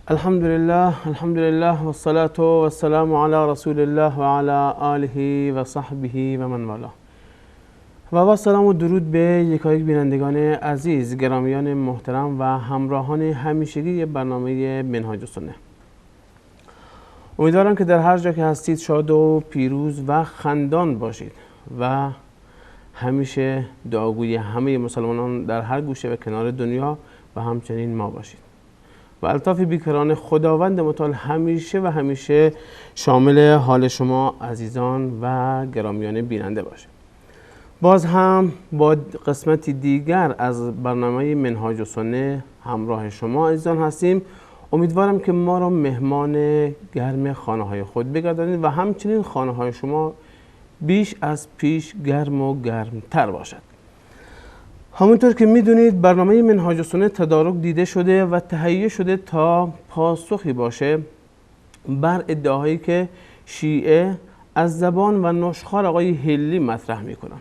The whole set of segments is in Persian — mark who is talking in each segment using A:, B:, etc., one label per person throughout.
A: الحمد لله والصلاة والسلام على رسول الله و علی آله و صحبه و من والاه. و با سلام و درود به یکایک بینندگان عزیز، گرامیان محترم و همراهان همیشگی برنامه منهاج السنه. امیدوارم که در هر جا که هستید شاد و پیروز و خندان باشید و همیشه دعاگوی همه مسلمانان در هر گوشه و کنار دنیا و همچنین ما باشید و الطاف بیکران خداوند متعال همیشه شامل حال شما عزیزان و گرامیان بیننده باشه. باز هم با قسمتی دیگر از برنامه منهاج السنه همراه شما عزیزان هستیم. امیدوارم که ما را مهمان گرم خانه های خود بگردانید و همچنین خانه های شما بیش از پیش گرم و گرمتر باشد. همونطور که میدونید برنامه منهاج السنه تدارک دیده شده و تهیه شده تا پاسخی باشه بر ادعاهایی که شیعه از زبان و نشخوار آقای هلی مطرح میکنن.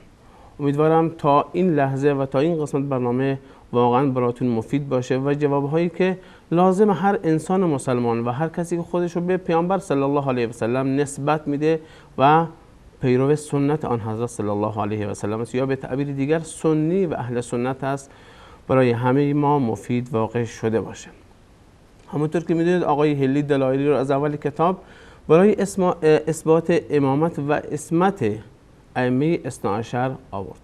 A: امیدوارم تا این لحظه و تا این قسمت برنامه واقعا براتون مفید باشه و جوابهایی که لازم هر انسان مسلمان و هر کسی که خودش رو به پیامبر صلی الله علیه و سلم نسبت میده و پیرو سنت آن حضرت صلی الله علیه و سلم است، یا به تعبیر دیگر سنی و اهل سنت است، برای همه ما مفید واقع شده باشه. همونطور که میدونید آقای هلی دلایلی رو از اول کتاب برای اثبات امامت و عصمت ائمه اثنا عشر آورد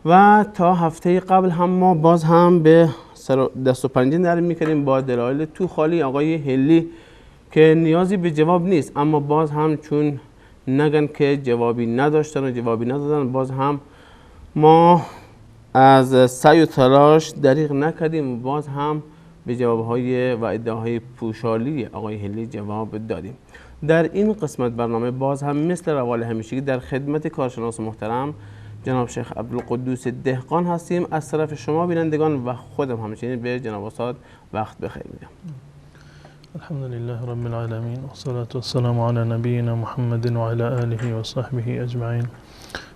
A: و تا هفته قبل هم ما باز هم به دست و پنجه نرم میکنیم با دلایل تو خالی آقای هلی که نیازی به جواب نیست، اما باز هم چون نگن که جوابی نداشتن و جوابی ندادن، باز هم ما از سعی و تلاش دریغ نکردیم و باز هم به جوابهای و ادعاهای پوشالی آقای هلی جواب دادیم. در این قسمت برنامه باز هم مثل روال همیشگی در خدمت کارشناس محترم جناب شیخ عبدالقدوس دهقان هستیم. از طرف شما بینندگان و خودم همچنین به جناب استاد وقت بخیر میگم.
B: الحمد لله رب العالمين والصلاة والسلام على نبينا محمد وعلى آله و صحبه اجمعین.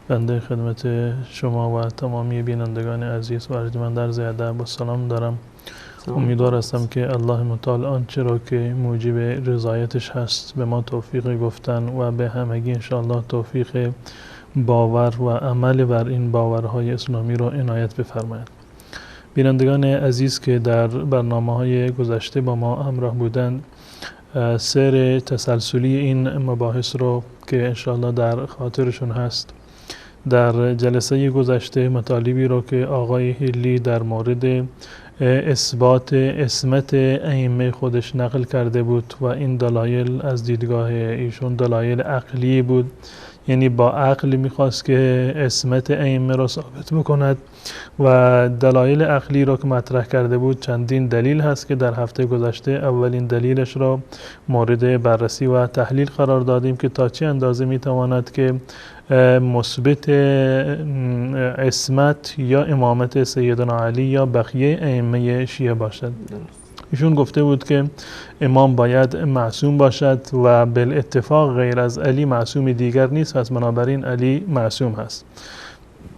B: بنده خدمت شما و تمامی بینندگان عزیز و ارجمند عرض ادب و سلام دارم. امیدوار هستم که الله متعال آنچه را که موجب رضایتش هست به ما توفیق گفتن و به همگی انشاءالله توفیق باور و عمل بر این باورهای اسلامی را عنایت بفرماید. بینندگان عزیز که در برنامه‌های گذشته با ما همراه بودند، سیر تسلسلی این مباحث رو که انشاءالله در خاطرشون هست، در جلسه گذشته مطالبی رو که آقای هلی در مورد اثبات عصمت ائمه خودش نقل کرده بود و این دلایل از دیدگاه ایشون دلایل عقلی بود، یعنی با عقل میخواست که عصمت ائمه را ثابت بکند و دلایل عقلی را که مطرح کرده بود چندین دلیل هست که در هفته گذشته اولین دلیلش را مورد بررسی و تحلیل قرار دادیم که تا چه اندازه میتواند که مثبت عصمت یا امامت سیدنا علی یا بقیه ائمه شیعه باشد. ایشون گفته بود که امام باید معصوم باشد و بالاتفاق غیر از علی معصوم دیگر نیست، پس بنابراین علی معصوم هست.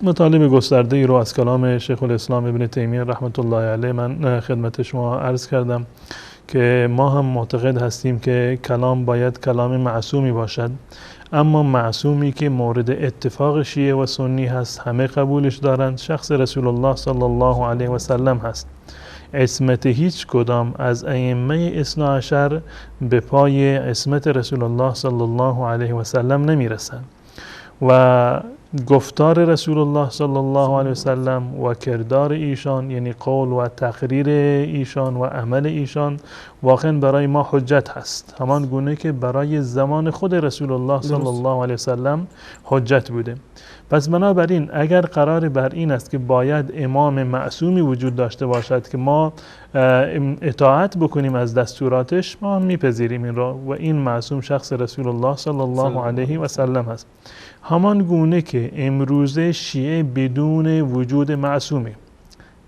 B: مطالب گسترده ای رو از کلام شیخ الاسلام ابن تیمیه رحمت الله علیه من خدمت شما عرض کردم که ما هم معتقد هستیم که کلام باید کلام معصومی باشد، اما معصومی که مورد اتفاق شیعه و سنی هست، همه قبولش دارند، شخص رسول الله صلی الله علیه و سلم هست. عصمت هیچ کدام از ائمه اثنا عشر به پای عصمت رسول الله صلی الله علیه و سلم نمیرسند و گفتار رسول الله صلی الله علیه و سلم و کردار ایشان، یعنی قول و تقریر ایشان و عمل ایشان واقعا برای ما حجت هست، همان گونه که برای زمان خود رسول الله صلی الله علیه و سلم حجت بوده. پس بنابراین اگر قرار بر این است که باید امام معصومی وجود داشته باشد که ما اطاعت بکنیم از دستوراتش، ما میپذیریم این را و این معصوم شخص رسول الله صلی الله علیه و سلم هست. همان گونه که امروزه شیعه بدون وجود معصومی،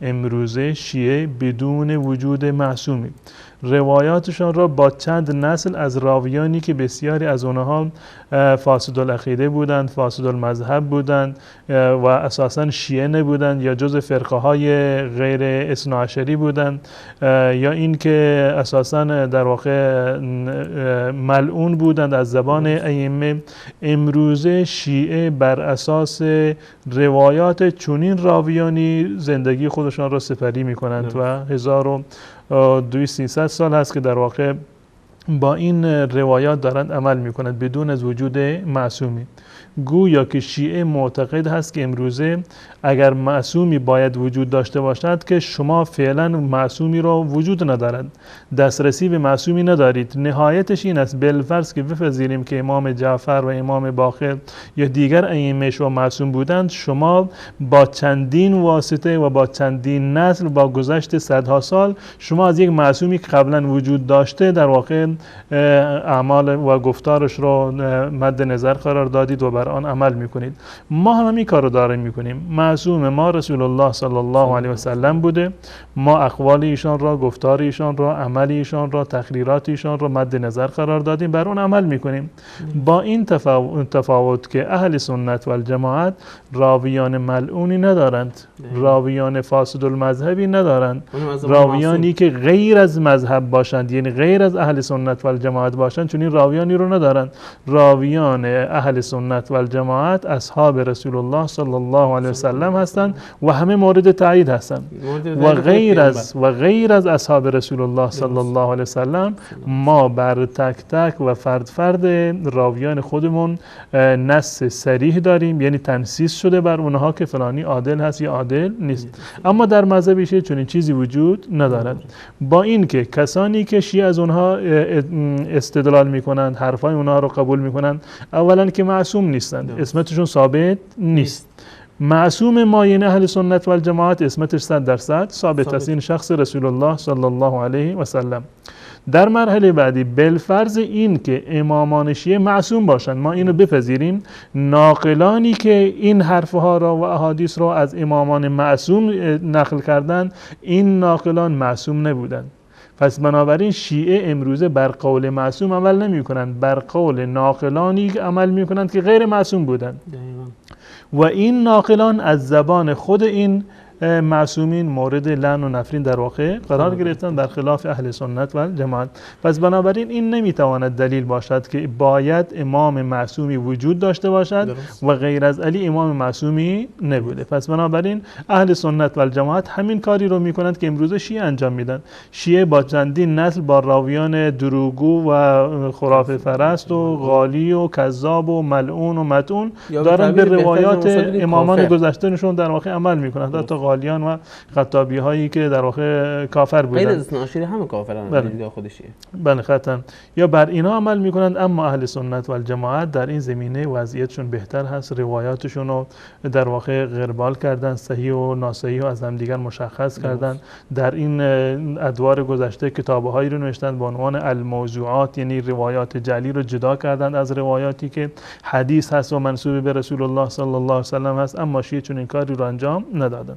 B: امروزه شیعه بدون وجود معصومی روایاتشان را با چند نسل از راویانی که بسیاری از اونها فاسد العقیده بودند، فاسد المذهب بودند و اساساً شیعه نبودند یا جز فرقه های غیر اثناعشری بودند، یا اینکه اساساً در واقع ملعون بودند از زبان ائمه. امروزه شیعه بر اساس روایات چنین راویانی زندگی خودشان را سپری می کنند و 1200 سال هست که در واقع با این روایات دارند عمل می کنند بدون از وجود معصومی. گویا که شیعه معتقد هست که امروزه اگر معصومی باید وجود داشته باشد که شما فعلا معصومی را وجود ندارد، دسترسی به معصومی ندارید. نهایتش این است بالفرض که بپذیریم که امام جعفر و امام باقر یا دیگر ائمه شما معصوم بودند، شما با چندین واسطه و با چندین نسل با گذشت صدها سال شما از یک معصومی که قبلا وجود داشته در واقع اعمال و گفتارش را مد نظر قرار دادید و بر آن عمل میکنید. ما هم همین کار رو داریم میکنیم. معصوم ما رسول الله صلی الله علیه و سلم بوده، ما اقوال ایشان را، گفتار ایشان را، عمل ایشان را، تقریرات ایشان را مد نظر قرار دادیم، بر اون عمل میکنیم. با این تفاوت که اهل سنت و الجماعت راویان ملعونی ندارند، راویان فاسد المذهبی ندارند، راویانی که غیر از مذهب باشند، یعنی غیر از اهل سنت و الجماعت باشند، چون این راویانی رو ندارند. راویان اهل سنت و الجماعت اصحاب رسول الله صلی الله علیه و سلم هستند و همه مورد تایید هستند و غیر از اصحاب رسول الله صلی الله علیه و سلم ما بر تک تک و فرد فرد راویان خودمون نص صریح داریم، یعنی تنصیص شده بر اونها که فلانی عادل هست یا عادل نیست. اما در مذهب شیعه چنین چیزی وجود ندارد. با این که کسانی که شیعه از اونها استدلال میکنند، حرفای اونها رو قبول میکنند، اولا که معصوم نیستند، اسمتشون ثابت نیست. معصوم ما یعنی اهل سنت و الجماعت اسمتش 100% ثابت است، این شخص رسول الله صلی الله علیه و سلم. در مرحله بعدی بالفرض این که امامان شیعه معصوم باشند، ما اینو بپذیریم، ناقلانی که این حرفها را و احادیث را از امامان معصوم نقل کردند، این ناقلان معصوم نبودند. پس بنابراین شیعه امروزه بر قول معصوم عمل نمی کنند، بر قول ناقلانی عمل می کنند که غیر معصوم بودند و این ناقلان از زبان خود این معصومین مورد لعن و نفرین در واقع قرار گرفتن، در خلاف اهل سنت و جماعت. پس بنابراین این نمیتواند دلیل باشد که باید امام معصومی وجود داشته باشد و غیر از علی امام معصومی نبوده. پس بنابراین اهل سنت و جماعت همین کاری رو میکنند که امروز شیعه انجام میدن. شیعه با چندین نسل با راویان دروغگو و خرافه پرست و غالی و کذاب و ملعون و مطعون دارن به روایات امامان گذشتهشون در واقع عمل میکنند. حتی غالیان و خطابی هایی که در واقع کافر بودند،
A: غیر از اثناعشری همه کافرن، بله خودشیه،
B: بله خطا، یا بر اینا عمل میکنند. اما اهل سنت و الجماعت در این زمینه وضعیتشون بهتر هست، روایاتشون رو در واقع غربال کردن، صحیح و ناصحیح و از هم دیگر مشخص کردن. در این ادوار گذشته کتاب‌هایی رو نوشتن با عنوان الموضوعات، یعنی روایات جعلی رو جدا کردن از روایاتی که حدیث هست و منسوب به رسول الله صلی الله علیه و سلم هست. اما شیعه چون این کاری رو انجام ندادن.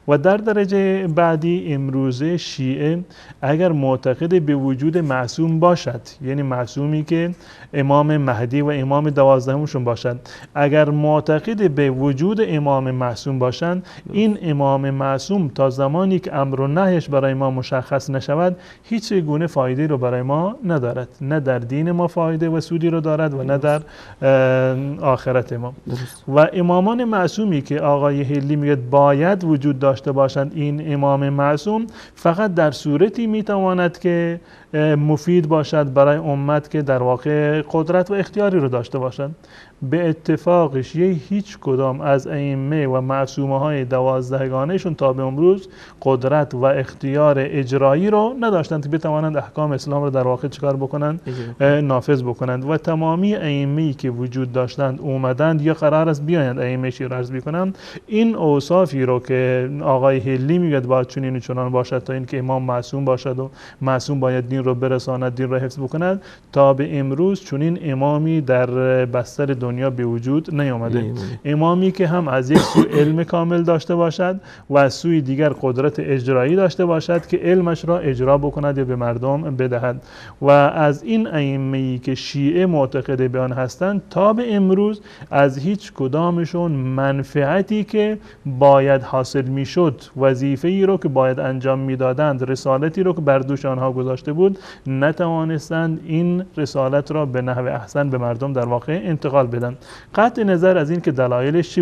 B: و در درجه بعدی امروزه شیعه اگر معتقد به وجود معصوم باشد، یعنی معصومی که امام مهدی و امام 12مشون باشد، اگر معتقد به وجود امام معصوم باشند، این امام معصوم تا زمانی که امر و نهیش برای ما مشخص نشود هیچ گونه فایده رو برای ما ندارد، نه در دین ما فایده و سودی رو دارد و نه در آخرت ما. و امامان معصومی که آقای هلی میگه باید وجود داشته باشند، این امام معصوم فقط در صورتی میتواند که مفید باشد برای امت که در واقع قدرت و اختیاری رو داشته باشند. به اتفاقش هیچ کدام از ائمه و معصومه های 12گانهشون تا به امروز قدرت و اختیار اجرایی رو نداشتند که بتوانند احکام اسلام رو در واقع چکار بکنند؟ نافذ بکنند. و تمامی ائمه‌ای که وجود داشتند اومدند یا قرار است بیایند ائمه شیراز بکنند، این اوصافی رو که آقای هلی میگه باید چنین و چنان باشد تا اینکه امام معصوم باشد و معصوم باید دین رو برساند، دین رو حفظ بکند، تا به امروز چنین امامی در بستر دنیا به وجود نیامده. امامی که هم از یک سو علم کامل داشته باشد و از سوی دیگر قدرت اجرایی داشته باشد که علمش را اجرا بکند یا به مردم بدهد. و از این ائمه‌ای که شیعه معتقد به آن هستند تا به امروز از هیچ کدامشون منفعتی که باید حاصل میشد، وظیفه‌ای رو که باید انجام میدادند، رسالتی رو که بر دوش آنها گذاشته بود، نتوانستند این رسالت را به نحو احسن به مردم در واقع انتقال بدن. قطع نظر از این که دلایلش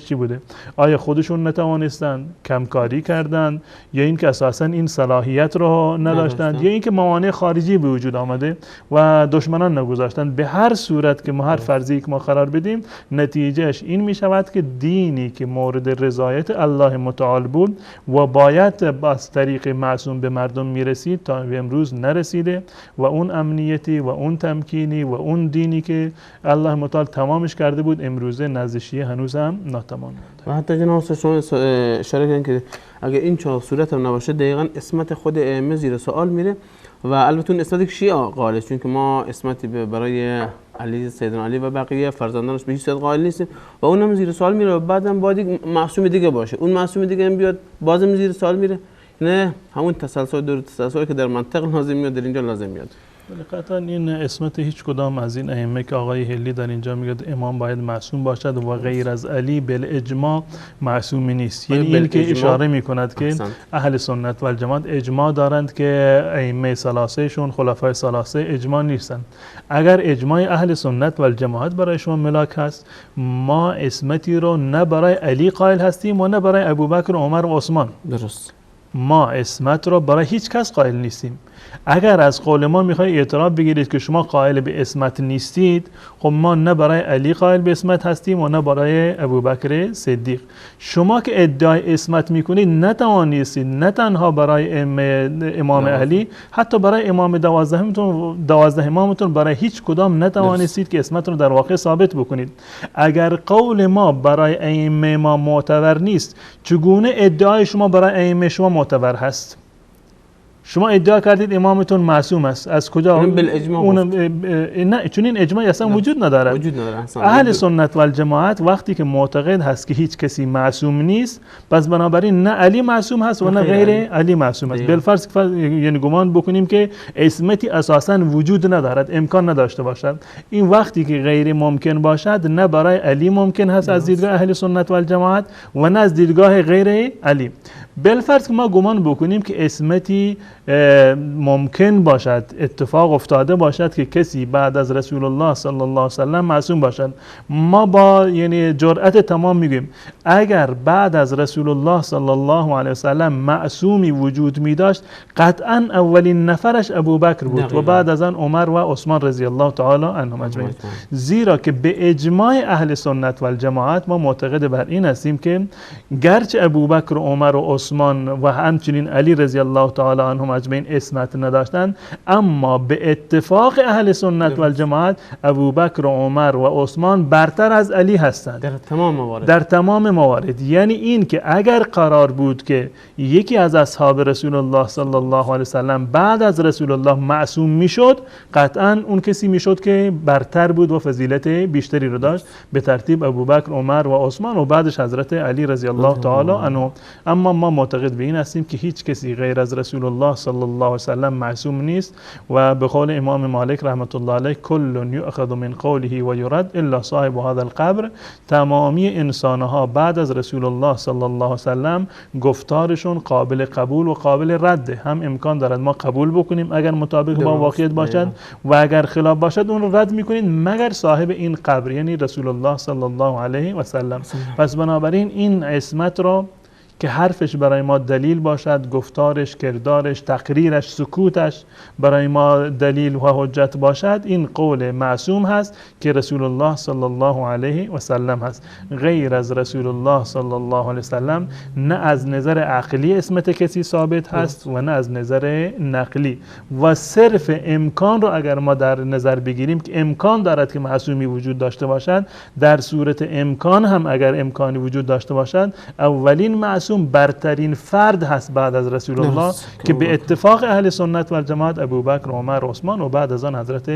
B: چی بوده، آیا خودشون نتوانستند، کمکاری کردند، یا اینکه اساساً این صلاحیت رو نداشتند، یا اینکه موانع خارجی به وجود آمده و دشمنان نگذاشتند. به هر صورت که ما هر فرضی که ما قرار بدیم، نتیجهش این می شود که دینی که مورد رضایت الله متعال بود و باید از طریق معصوم به مردم می رسید تا امروز نرسیده، و اون امنیتی و اون تمکینی و اون دینی که الله متعال تمامش کرده بود امروز نزد شیعه هنوز هم ناتمام مونده.
A: و حتی جناب شما اشاره کردن که اگر این چهار صورت هم نباشه دقیقاً اسمت خود ائمه زیر سوال میره، و البته اون اسمتی که شیعه قائلش، چون که ما اسمتی برای علی، سیدنا علی و بقیه فرزندانش به هیچ صورت قائل نیستیم و اونم زیر سوال میره، و بعدم باید یک معصوم دیگه باشه، اون معصوم دیگه هم بیاد بازم زیر سوال میره. نه همون تسلسل دور تسلسلی که در منطق لازم میاد در اینجا لازم میاد.
B: قطعا این اسمت هیچ کدام از این ائمه که آقای هلی در اینجا میگه امام باید معصوم باشد و غیر از علی بالاجماع معصوم نیست، یعنی این که اشاره میکند که اهل سنت و الجماعت اجماع دارند که ائمه ثلاثه شون خلفای ثلاثه اجماع نیستند. اگر اجماع اهل سنت و الجماعت برای شما ملاک هست، ما اسمتی رو نه برای علی قائل هستیم و نه برای ابوبکر و عمر و عثمان.
A: درست.
B: ما اسمت رو برای هیچ کس قائل نیستیم. اگر از قول ما میخوای اعتراف بگیرید که شما قائل به اسمت نیستید، خب ما نه برای علی قائل به اسمت هستیم و نه برای ابوبکر صدیق. شما که ادعای اسمت میکنید نتوانستید نه تنها برای امام علی، حتی برای امام 12 امامتون برای هیچ کدام نتوانستید که اسمت رو در واقع ثابت بکنید. اگر قول ما برای ائمه ما معتبر نیست، چگونه ادعای شما برای ائمه شما معتبر هست؟ شما ادعا کردید امامتون معصوم است، از کجا؟ نه، چون این اجماع اصلا وجود نداره. اهل سنت و الجماعت وقتی که معتقد هست که هیچ کسی معصوم نیست، پس بنابراین نه علی معصوم هست و نه غیر علی معصوم است. بالفرض یعنی گمان بکنیم که اسمتی اساسا وجود ندارد، امکان نداشته باشد، این وقتی که غیر ممکن باشد، نه برای علی ممکن هست از دیدگاه اهل سنت و الجماعت و نه از دیدگاه غیر علی. بالفرض که ما گمان بکنیم که اسمتی ممکن باشد، اتفاق افتاده باشد که کسی بعد از رسول الله صلی الله علیه و سلم معصوم باشد، ما با یعنی جرأت تمام میگیم اگر بعد از رسول الله صلی الله علیه و سلم معصومی وجود می داشت، قطعا اولین نفرش ابوبکر بود و بعد از آن عمر و عثمان رضی الله تعالی عنهم اجمعین. زیرا که به اجماع اهل سنت و الجماعت ما معتقد بر این هستیم که گرچه ابوبکر و عمر و عثمان و همچنین علی رضی الله تعالی عنهم اجمعین اسمت نداشتند، اما به اتفاق اهل سنت و الجماعت ابوبکر و عمر و عثمان برتر از علی هستند در تمام موارد. یعنی این که اگر قرار بود که یکی از اصحاب رسول الله صلی الله علیه وسلم بعد از رسول الله معصوم میشد، قطعا اون کسی میشد که برتر بود و فضیلت بیشتری رو داشت، به ترتیب ابوبکر، عمر و عثمان و بعدش حضرت علی رضی الله تعالی عنه. اما ما معتقد به این هستیم که هیچ کسی غیر از رسول الله صلی الله علیه وسلم معصوم نیست و به قول امام مالک رحمت الله علیه کل یؤخذ من قوله و یرد الا صاحب هذا القبر، تمامی انسانها بعد از رسول الله صلی الله علیه وسلم گفتارشون قابل قبول و قابل رد، هم امکان دارد ما قبول بکنیم اگر مطابق با واقعیت باشد و اگر خلاف باشد اون رو رد میکنیم، مگر صاحب این قبر یعنی رسول الله صلی الله علیه وسلم. پس بنابراین این عصمت را که حرفش برای ما دلیل باشد، گفتارش، کردارش، تقریرش، سکوتش برای ما دلیل و حجت باشد، این قول معصوم هست که رسول الله صلی الله علیه و سلم هست. غیر از رسول الله صلی الله علیه و سلم نه از نظر عقلی اسمت کسی ثابت هست و نه از نظر نقلی. و صرف امکان رو اگر ما در نظر بگیریم که امکان دارد که معصومی وجود داشته باشد، در صورت امکان هم اگر امکانی وجود داشته باشد، اولین معصوم معصوم برترین فرد هست بعد از رسول الله که به اتفاق اهل سنت و الجماعت ابوبکر، عمر، عثمان و بعد از آن حضرت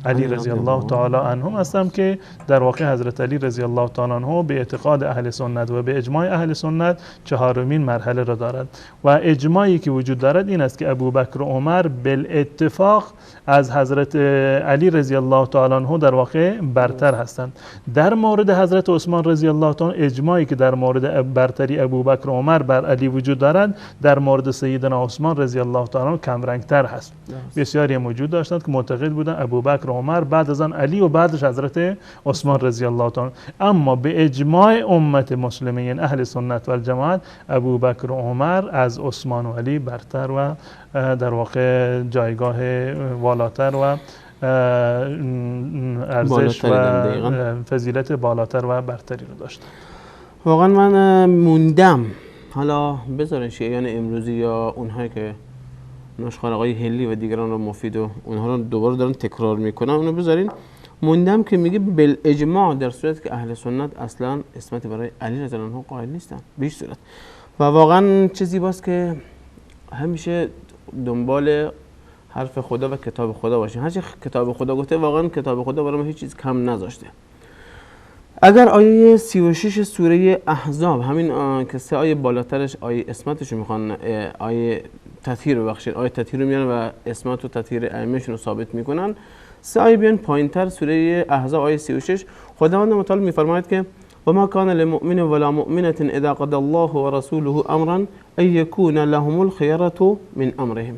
B: علی رضی الله تعالی عنهم هستند که در واقع حضرت علی رضی الله تعالی عنه به اعتقاد اهل سنت و به اجماع اهل سنت چهارمین مرحله را دارد و اجماعی که وجود دارد این است که ابوبکر و عمر بالاتفاق از حضرت علی رضی الله تعالی عنه در واقع برتر هستند. در مورد حضرت عثمان رضی الله تعالی اجماعی که در مورد برتری ابوبکر و عمر بر علی وجود دارد در مورد سیدنا عثمان رضی الله تعالی عنه کم رنگ تر هست. بسیاری موجود داشتند که معتقد بودند ابوبکر و عمر بعد از آن علی و بعدش حضرت عثمان رضی الله تعالی عنه. اما به اجماع امت مسلمین اهل سنت و الجماعت ابوبکر و عمر از عثمان و علی برتر و در واقع جایگاه والاتر و ارزش و فضیلت بالاتر و برتری رو داشت.
A: واقعا من موندم، حالا بذارین شیعیان امروزی یا اونهایی که نشخوار آقای هلی و دیگران رو مفید و اونها رو دوباره دارن تکرار میکنن، اونو بذارین. موندم که میگه بالاجماع در صورت که اهل سنت اصلا اسمت برای علی رضی الله عنه قائل نیستن به هیچ صورت. و واقعا چه زیباست که همیشه دنبال حرف خدا و کتاب خدا باشیم. هرچی کتاب خدا گفته واقعا کتاب خدا برای ما هیچ چیز کم نذاشته. اگر آیه 36 سوره احزاب، همین که 3 آیه بالاترش آیه اسمتش رو میخوان، آیه تطهیر ببخشید، آیه تطهیر رو میان و اسمت و تطهیر ائمه‌شون رو ثابت میکنن، 3 آیه بیان پایینتر سوره احزاب آیه 36 خداوند متعال میفرماید که و ما کان للمؤمن ولا مؤمنة اذا قضى الله ورسوله امرا ان يكون لهم الخيرة من امرهم.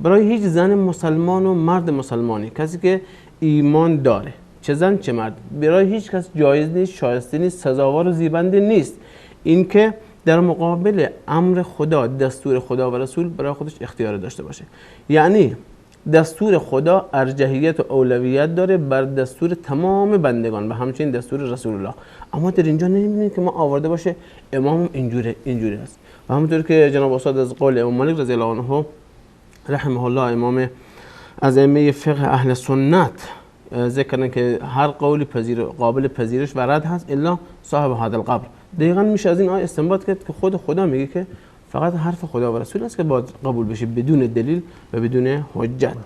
A: برای هیچ زن مسلمان و مرد مسلمانی، کسی که ایمان داره، چه زن چه مرد، برای هیچ کس جایز نیست، شایسته نیست، سزاوار و زیبنده نیست اینکه در مقابل امر خدا، دستور خدا و رسول برای خودش اختیار داشته باشه. یعنی دستور خدا ارجحیت و اولویت داره بر دستور تمام بندگان و همچنین دستور رسول الله. اما در اینجا نمی‌بینید که ما آورده باشه امام اینجوری است. و همونطور که جناب استاد از قول امام مالک رضی الله عنه رحمه الله، امام از ائمه فقه اهل سنت، ذکر کردن که هر قولی قابل پذیرش و رد هست الا صاحب هذا القبر. دقیقاً میشه از این آیه استنباط کرد که خود خدا میگه که فقط حرف خدا و رسول است که باید قبول بشه بدون دلیل و بدون حجت.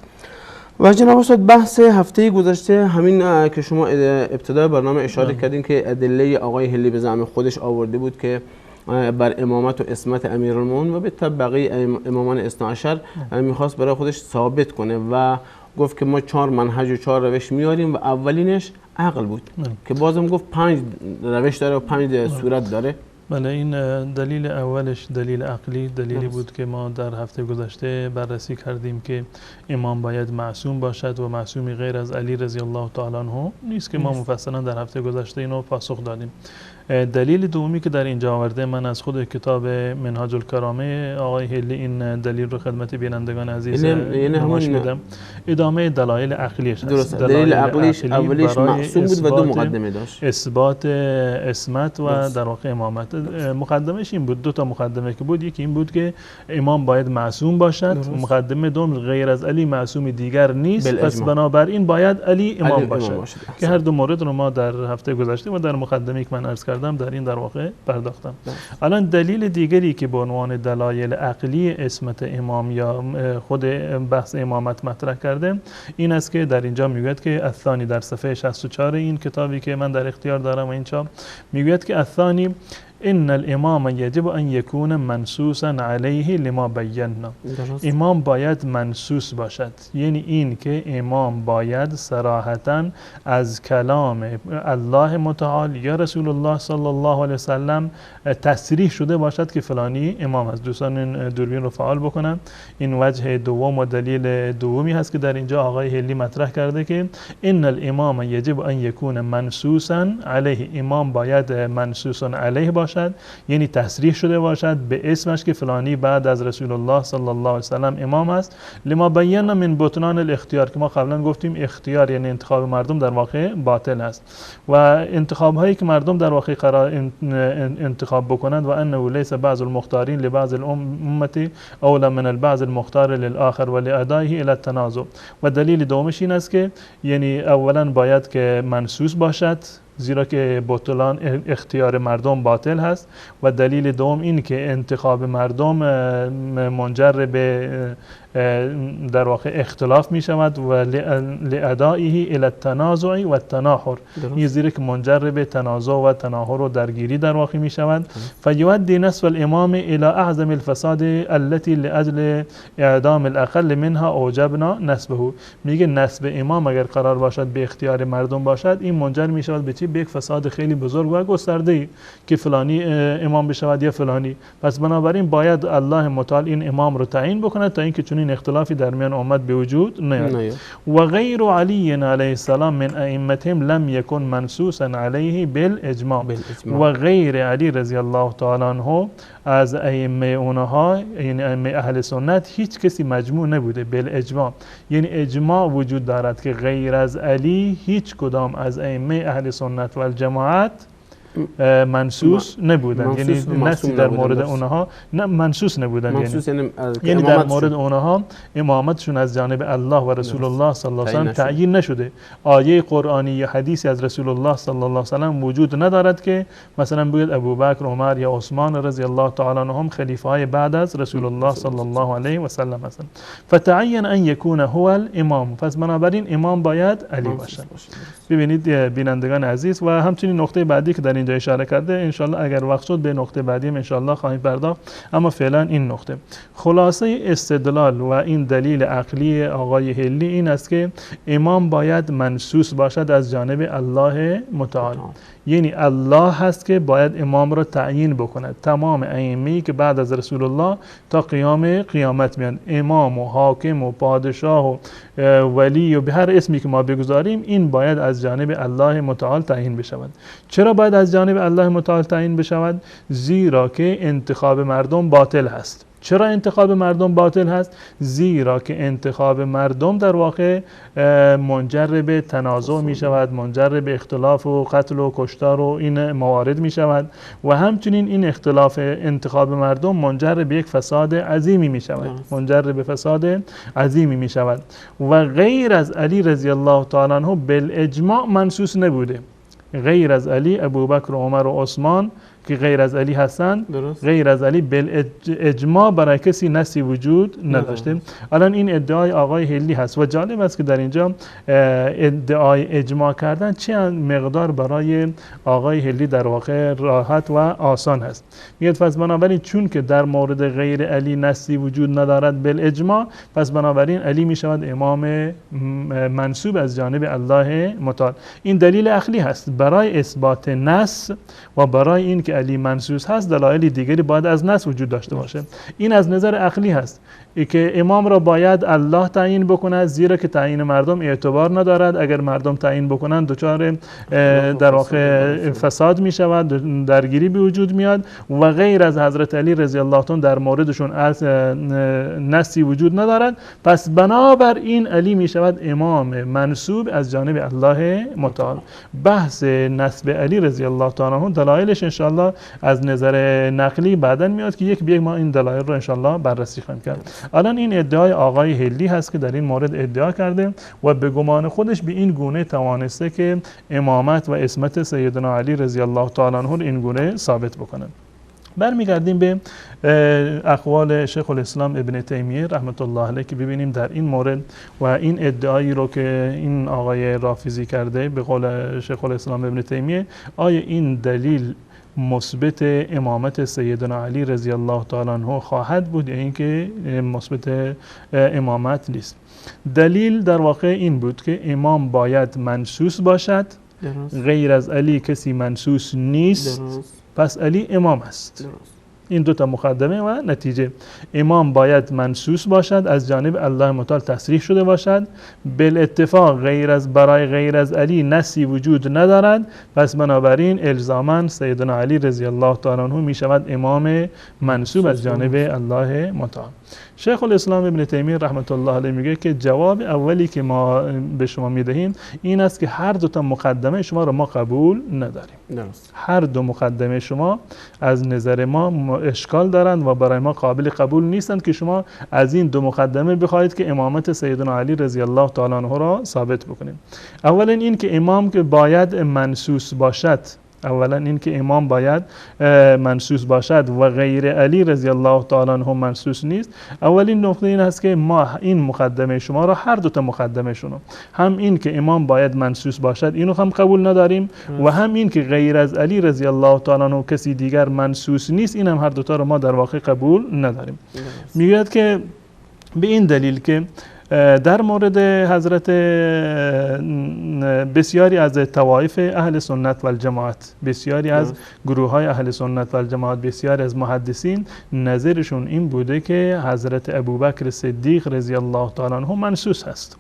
A: و جناب استاد بحث هفته گذشته همین که شما ابتدای برنامه اشاره کردین که ادله آقای هلی به زعم خودش آورده بود که بر امامت و اسمت امیرالمومنین و به تبع بقیه امامان اثنا عشر میخواست برای خودش ثابت کنه و گفت که ما 4 منهج و 4 روش میاریم و اولینش عقل بود که بازم گفت 5 روش داره و 5 صورت داره.
B: بله، این دلیل اولش دلیل عقلی، دلیلی بود که ما در هفته گذشته بررسی کردیم که امام باید معصوم باشد و معصومی غیر از علی رضی الله تعالی عنه نیست که ما مفصلا در هفته گذشته اینو پاسخ دادیم. دلیل دومی که در اینجا آورده، من از خود کتاب منهاج الکرامه آقای هلی این دلیل رو خدمت بینندگان عزیز نمایش میدم. ادامه دلایل عقلیش
A: است. دلیل عقلیش اولیش معصوم بود و 2 مقدمه داشت،
B: اثبات اسمت و در واقع امامت. مقدمش این بود، 2 تا مقدمه که بود، یکی این بود که امام باید معصوم باشد و مقدمه دوم غیر از علی معصوم دیگر نیست، پس بنابراین باید علی امام باشد که هر 2 مورد رو ما در هفته گذشته و در مقدمه که من عرض کردم در این در واقع پرداختم. الان دلیل دیگری که به عنوان دلایل عقلی اسمت امام یا خود بحث امامت مطرح کرده این است که در اینجا میگوید که الثانی، در صفحه 64 این کتابی که من در اختیار دارم و این چاپ، میگوید که الثانی ان الامام یجب ان یکون منصوصا علیه لما بینا. امام باید منصوص باشد، یعنی این که امام باید صراحتا از کلام الله متعال یا رسول الله صلی الله علیه وسلم تصریح شده باشد که فلانی امام است. دوستان این دوربین رو فعال بکنن. این وجه دوم و دلیل دومی هست که در اینجا آقای هلی مطرح کرده که ان الامام یجب ان یکون منصوصا علیه. امام باید منصوصا علیه باشد، یعنی تصریح شده باشد به اسمش که فلانی بعد از رسول الله صلی الله علیه وسلم امام است. لما بینا من بطلان الاختیار، که ما قبلا گفتیم اختیار یعنی انتخاب مردم در واقع باطل است و انتخاب هایی که مردم در واقع قرار انتخاب بکنند و انه لیس بعض المختارین لبعض الامه اولا من البعض المختار للآخر ولادائه الى التنازع. و دلیل دومش این است که یعنی اولا باید که منصوص باشد زیرا که بطلان اختیار مردم باطل هست. و دلیل دوم این که انتخاب مردم منجر به در واقع اختلاف می شود و لادائه الی التنازع و التناحر، این زیرا که منجر به تنازع و تناحر و درگیری در واقع می شود. فیؤدی نصب الامام الی اعظم الفساد التي لاجل اعدام الاقل منها اوجبنا نصبه. میگه نصب امام اگر قرار باشد به اختیار مردم باشد، این منجر می شود به چی؟ به یک فساد خیلی بزرگ و گسترده که فلانی امام بشود یا فلانی. پس بنابراین باید الله متعال این امام رو تعیین بکنه تا اینکه چنین اختلافی در میان امت به وجود نیاد. و غیر علی علیه السلام من ائمتهم لم یکن منصوصا علیه بالاجماع. و غیر علی رضی الله تعالی عنه از ائمه اونها، یعنی ائمه اهل سنت، هیچ کسی مجموع نبوده بالاجماع. یعنی اجماع وجود دارد که غیر از علی هیچ کدام از ائمه اهل سنت و الجماعت منصوص نبودند، یعنی نصی در مورد اونها نه منصوص نبودند، یعنی در مورد اونها امامتشون از جانب الله و رسول الله صلی الله علیه و سلم تعیین نشده. آیه قرآنی یا حدیثی از رسول الله صلی الله علیه و سلم وجود ندارد که مثلا بگوید ابوبکر، عمر یا عثمان رضی الله تعالی عنهم خلیفه های بعد از رسول الله صلی الله علیه و سلم هستند. فتعین ان یکون هو الامام، پس بنابراین امام باید علی باشد. ببینید بینندگان عزیز، و همچنین نقطه بعدی که در اینجا اشاره کرده، انشالله اگر وقت شد به نقطه بعدی انشالله خواهیم پرداخت، اما فعلا این نقطه خلاصه استدلال و این دلیل عقلی آقای هلی این است که امام باید منصوص باشد از جانب الله متعال. یعنی الله هست که باید امام را تعیین بکند. تمام ائمه‌ای که بعد از رسول الله تا قیام قیامت میان، امام و حاکم و پادشاه و ولی و به هر اسمی که ما بگذاریم، این باید از جانب الله متعال تعیین بشود. چرا باید از جانب الله متعال تعیین بشود؟ زیرا که انتخاب مردم باطل هست. چرا انتخاب مردم باطل هست؟ زیرا که انتخاب مردم در واقع منجر به تنازع می شود، منجر به اختلاف و قتل و کشتار و این موارد می شود، و همچنین این اختلاف انتخاب مردم منجر به یک فساد عظیمی می شود، منجر به فساد عظیمی می شود. و غیر از علی رضی الله تعالی عنه بالاجماع منصوص نبوده. غیر از علی ابوبکر و عمر و عثمان که غیر از علی هستند، غیر از علی بالاجماع برای کسی نصی وجود نداشته. الان این ادعای آقای هلی هست و جالب است که در اینجا ادعای اجماع کردن چه مقدار برای آقای هلی در واقع راحت و آسان هست. میگه پس بنابراین چون که در مورد غیر علی نصی وجود ندارد بالاجماع، پس بنابراین علی می شود امام منصوب از جانب الله متعال. این دلیل عقلی هست. برای اثبات نص و برای این که علی منصوص هست، دلایل دیگری باید از نص وجود داشته باشه. این از نظر عقلی هست که امام را باید الله تعیین بکند، زیرا که تعیین مردم اعتبار ندارد. اگر مردم تعیین بکنند دچار در واقع فساد می شود، درگیری به وجود میاد. و غیر از حضرت علی رضی الله عنه در موردشون نصی وجود ندارد، پس بنابر این علی می شود امام منصوب از جانب الله متعال. بحث نسب علی رضی الله تعالی عنه دلایلش انشاءالله از نظر نقلی بعداً میاد که یک به یک ما این دلایل رو انشاءالله بررسی خواهیم کرد. الان این ادعای آقای هلی هست که در این مورد ادعا کرده و به گمان خودش به این گونه توانسته که امامت و عصمت سیدنا علی رضی الله تعالی عنه این گونه ثابت بکنه. برمیگردیم به اقوال شیخ الاسلام ابن تیمیه رحمت الله علیه که ببینیم در این مورد و این ادعایی رو که این آقای رافضی کرده به قول شیخ الاسلام ابن تیمیه، آیا این دلیل مثبت امامت سیدنا علی رضی الله تعالی عنه خواهد بود یا اینکه مثبت امامت نیست؟ دلیل در واقع این بود که امام باید منصوص باشد. غیر از علی کسی منصوص نیست. پس علی امام است. این دو تا مقدمه و نتیجه. امام باید منصوص باشد، از جانب الله متعال تصریح شده باشد. بالاتفاق برای غیر از علی نصی وجود ندارد، پس بنابراین الزاما سیدنا علی رضی الله تعالی عنه می شود امام منصوب از جانب الله متعال. شیخ الاسلام ابن تیمیه رحمت الله علیه میگه که جواب اولی که ما به شما میدهیم این است که هر دو تا مقدمه شما رو ما قبول نداریم. هر دو مقدمه شما از نظر ما اشکال دارند و برای ما قابل قبول نیستند که شما از این دو مقدمه بخواهید که امامت سیدنا علی رضی الله تعالی عنه را ثابت بکنید. اولا این که امام که باید منصوص باشد، اولا این که امام باید منصوص باشد و غیر علی رضی الله تعالی عنه منصوص نیست. اولین نکته این است که ما این مقدمه شما را، هر دو تا مقدمه شما، هم این که امام باید منصوص باشد اینو هم قبول نداریم و هم این که غیر از علی رضی الله تعالی عنه کسی دیگر منصوص نیست، این هم هر دو تا را ما در واقع قبول نداریم. میگوید که به این دلیل که در مورد حضرت بسیاری از طوائف اهل سنت و الجماعت، بسیاری از گروه های اهل سنت و الجماعت، بسیاری از محدثین نظرشون این بوده که حضرت ابوبکر صدیق رضی الله تعالی عنه منصوص هست.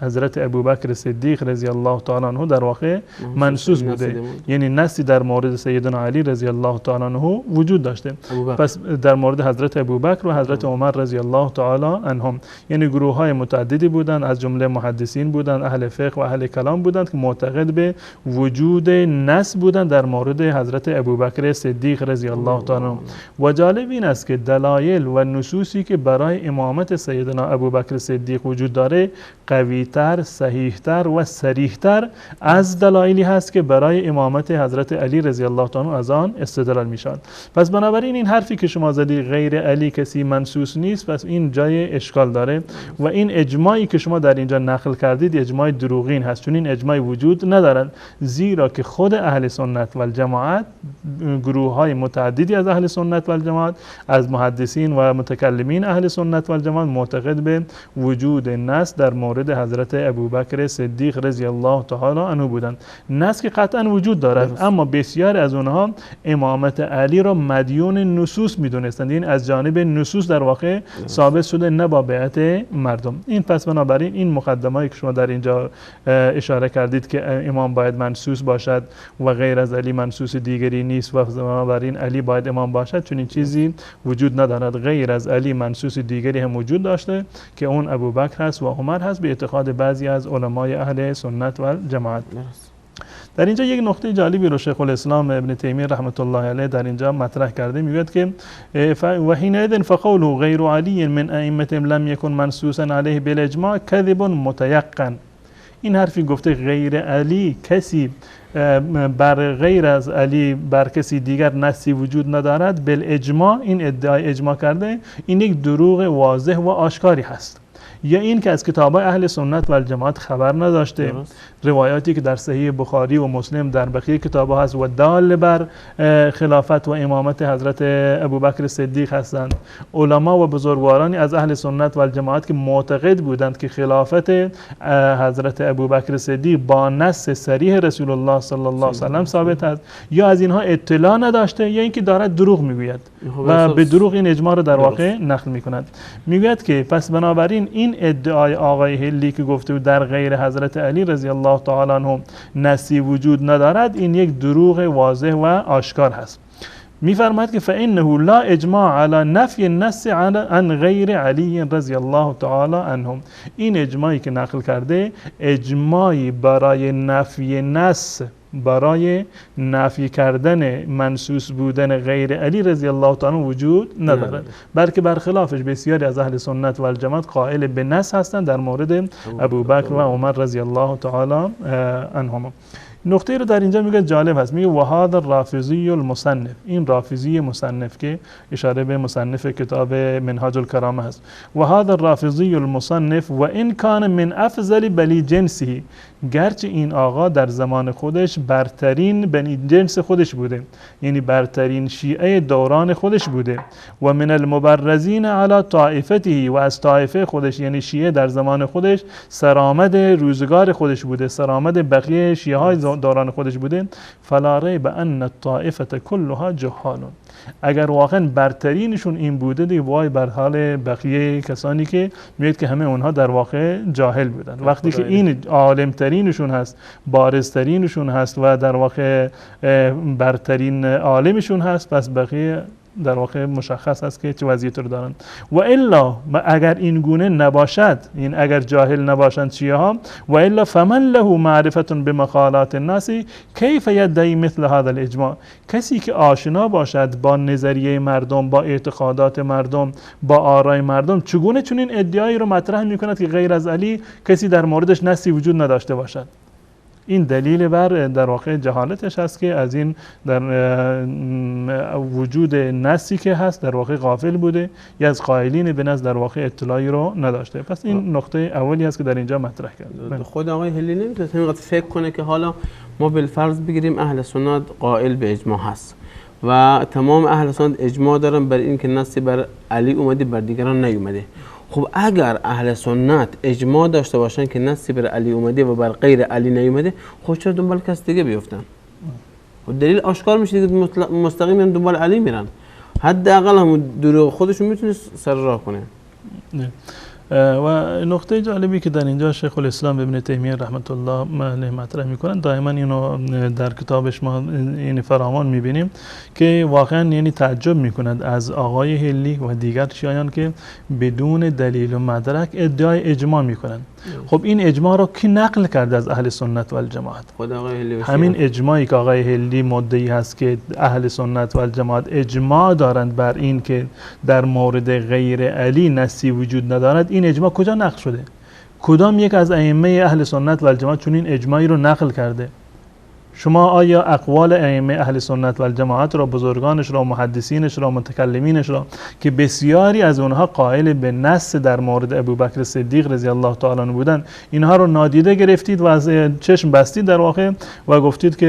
B: حضرت ابوبکر صدیق رضی الله تعالی عنه در واقع منصوص بوده، یعنی نصی در مورد سیدنا علی رضی الله تعالی عنه وجود داشته. پس در مورد حضرت ابوبکر و حضرت عمر رضی الله تعالی عنهم، یعنی گروه های متعددی بودند، از جمله محدثین بودند، اهل فقه و اهل کلام بودند که معتقد به وجود نص بودند در مورد حضرت ابوبکر صدیق رضی الله تعالی عنه. و جالب این است که دلایل و نصوصی که برای امامت سیدنا ابوبکر صدیق وجود داره قوی‌تر، صحیح‌تر و صریح‌تر از دلایلی هست که برای امامت حضرت علی رضی الله تعالی عنه از آن استدلال می‌شود. پس بنابراین این حرفی که شما زدی غیر علی کسی منصوص نیست، پس این جای اشکال داره و این اجماعی که شما در اینجا نقل کردید اجماع دروغین هست، چون این اجماع وجود ندارد، زیرا که خود اهل سنت و الجماعت، گروه‌های متعددی از اهل سنت و الجماعت، از محدثین و متکلمین اهل سنت و الجماعت معتقد به وجود نص در مورد حضرت ابوبکر صدیق رضی الله تعالی عنه بودند. نص که قطعا وجود دارد، اما بسیار از اونها امامت علی را مدیون نصوص میدونستند، این از جانب نصوص در واقع ثابت شده، نه با بیعت مردم. این پس بنابراین این مقدمه‌ای که شما در اینجا اشاره کردید که امام باید منصوص باشد و غیر از علی منصوص دیگری نیست و بنابراین علی باید امام باشد، چون این چیزی وجود ندارد. غیر از علی منصوص دیگری هم وجود داشته که اون ابوبکر هست و عمر هست به اعتقاد بعضی از علمای اهل سنت و جماعت. در اینجا یک نکته جالبی رو شیخ الاسلام ابن تیمیه رحمت الله علیه در اینجا مطرح کرده، میگوید که و حینئذ فقوله غیر علی من ائمه لم یکن منصوصا علیه بالاجماع کذب متیقن. این حرفی گفته غیر علی کسی بر غیر از علی بر کسی دیگر نصی وجود ندارد بالاجماع، این ادعای اجماع کرده، این یک دروغ واضح و آشکاری هست. یا این که از کتاب‌های اهل سنت و الجماعت خبر نداشته، روایاتی که در صحیح بخاری و مسلم در بقیه کتاب‌ها هست و دال بر خلافت و امامت حضرت ابوبکر صدیق هستند. علما و بزرگوارانی از اهل سنت و الجماعت که معتقد بودند که خلافت حضرت ابوبکر صدیق با نص صریح رسول الله صلی الله علیه و سلم ثابت است، یا از اینها اطلاع نداشته یا اینکه دارد دروغ میگوید و به دروغ این اجماع را در واقع نقل میکند. میگوید که پس بنابراین این ادعای آقای هلی که گفته بود در غیر حضرت علی رضی الله تعالی عنه نصی وجود ندارد، این یک دروغ واضح و آشکار هست. میفرماید که فانه لا اجماع علی نفی النص عن غیر علی رضی الله تعالی عنه. این اجماعی که نقل کرده اجماعی برای نفی نص، برای نفی کردن منصوص بودن غیر علی رضی الله تعالی وجود ندارد، بلکه برخلافش بسیاری از اهل سنت و الجماعت قائل به نص هستند در مورد ابوبکر و عمر رضی الله تعالی عنهما. نقطه رو در اینجا میگه جالب هست، میگه وهذا الرافضی المصنف، این رافضی مصنف که اشاره به مصنف کتاب منهاج الکرامه هست، وهذا الرافضی المصنف و ان کان من افضل بنی جنسه، گرچه این آقا در زمان خودش برترین بنی جنس خودش بوده، یعنی برترین شیعه دوران خودش بوده، و من المبرزین علی طائفته، و از طائفه خودش یعنی شیعه در زمان خودش سرآمد روزگار خودش بوده، سرآمد بقیه شیعه های دوران خودش بوده، فلا ریب ان الطائفه كلها جهال. اگر واقعا برترینشون این بوده دیگه وای بر حال بقیه کسانی که میگه که همه اونها در واقع جاهل بودن. وقتی که این عالمترینشون هست، بارزترینشون هست و در واقع برترین عالمشون هست، پس بقیه در واقع مشخص است که چه وضعیتی رو دارن. و الا اگر این گونه نباشد، این اگر جاهل نباشند شیعه ها، و الا فمن له معرفت بمقالات الناس کیف یدعی مثل هذا الاجماع، کسی که آشنا باشد با نظریه مردم، با اعتقادات مردم، با آرای مردم، چگونه چنین ادعایی رو مطرح میکند که غیر از علی کسی در موردش نصی وجود نداشته باشد؟ این دلیل بر در واقع جهالتش هست که از این در وجود نصی که هست در واقع غافل بوده یا از قائلین به نص در واقع اطلاعی رو نداشته. پس این نقطه اولی هست که در اینجا مطرح کرده.
A: خود آقای هلی نمیتونه همینقدر فکر کنه که حالا ما بالفرض بگیریم اهل سنت قائل به اجماع هست و تمام اهل سنت اجماع دارن بر این که نصی بر علی اومده بر دیگران نیومده. خب اگر اهل سنت اجماع داشته باشن که نصی بر علی اومده و بر غیر علی نیومده، خب چرا دنبال کس دیگه بیفتن؟ خب دلیل آشکار میشه که مستقیما دنبال علی میرن. حداقل هم دروغ خودشون میتونه سر راه کنه.
B: و نقطه جالبی که در اینجا شیخ الاسلام ابن تیمیه رحمت الله علیه مطرح میکنن، دائما اینو در کتابش ما این فراوان میبینیم که واقعا یعنی تعجب میکنند از آقای هلی و دیگر شیعیان که بدون دلیل و مدرک ادعای اجماع میکنند. خب این اجماع رو کی نقل کرده از اهل سنت و الجماعت؟
A: خود آقای هلی.
B: همین اجماعی که آقای هلی مدعی هست که اهل سنت و الجماعت اجماع دارند بر این که در مورد غیر علی نصی وجود ندارد، این اجماع کجا نقل شده؟ کدام یک از ائمه اهل سنت و الجماعت چون این اجماعی رو نقل کرده؟ شما آیا اقوال ائمه اهل سنت و الجماعت را، بزرگانش را، محدثینش را، متکلمینش را که بسیاری از اونها قائل به نص در مورد ابوبکر صدیق رضی الله تعالی عنه بودن، اینها رو نادیده گرفتید و از چشم بستید در واقع و گفتید که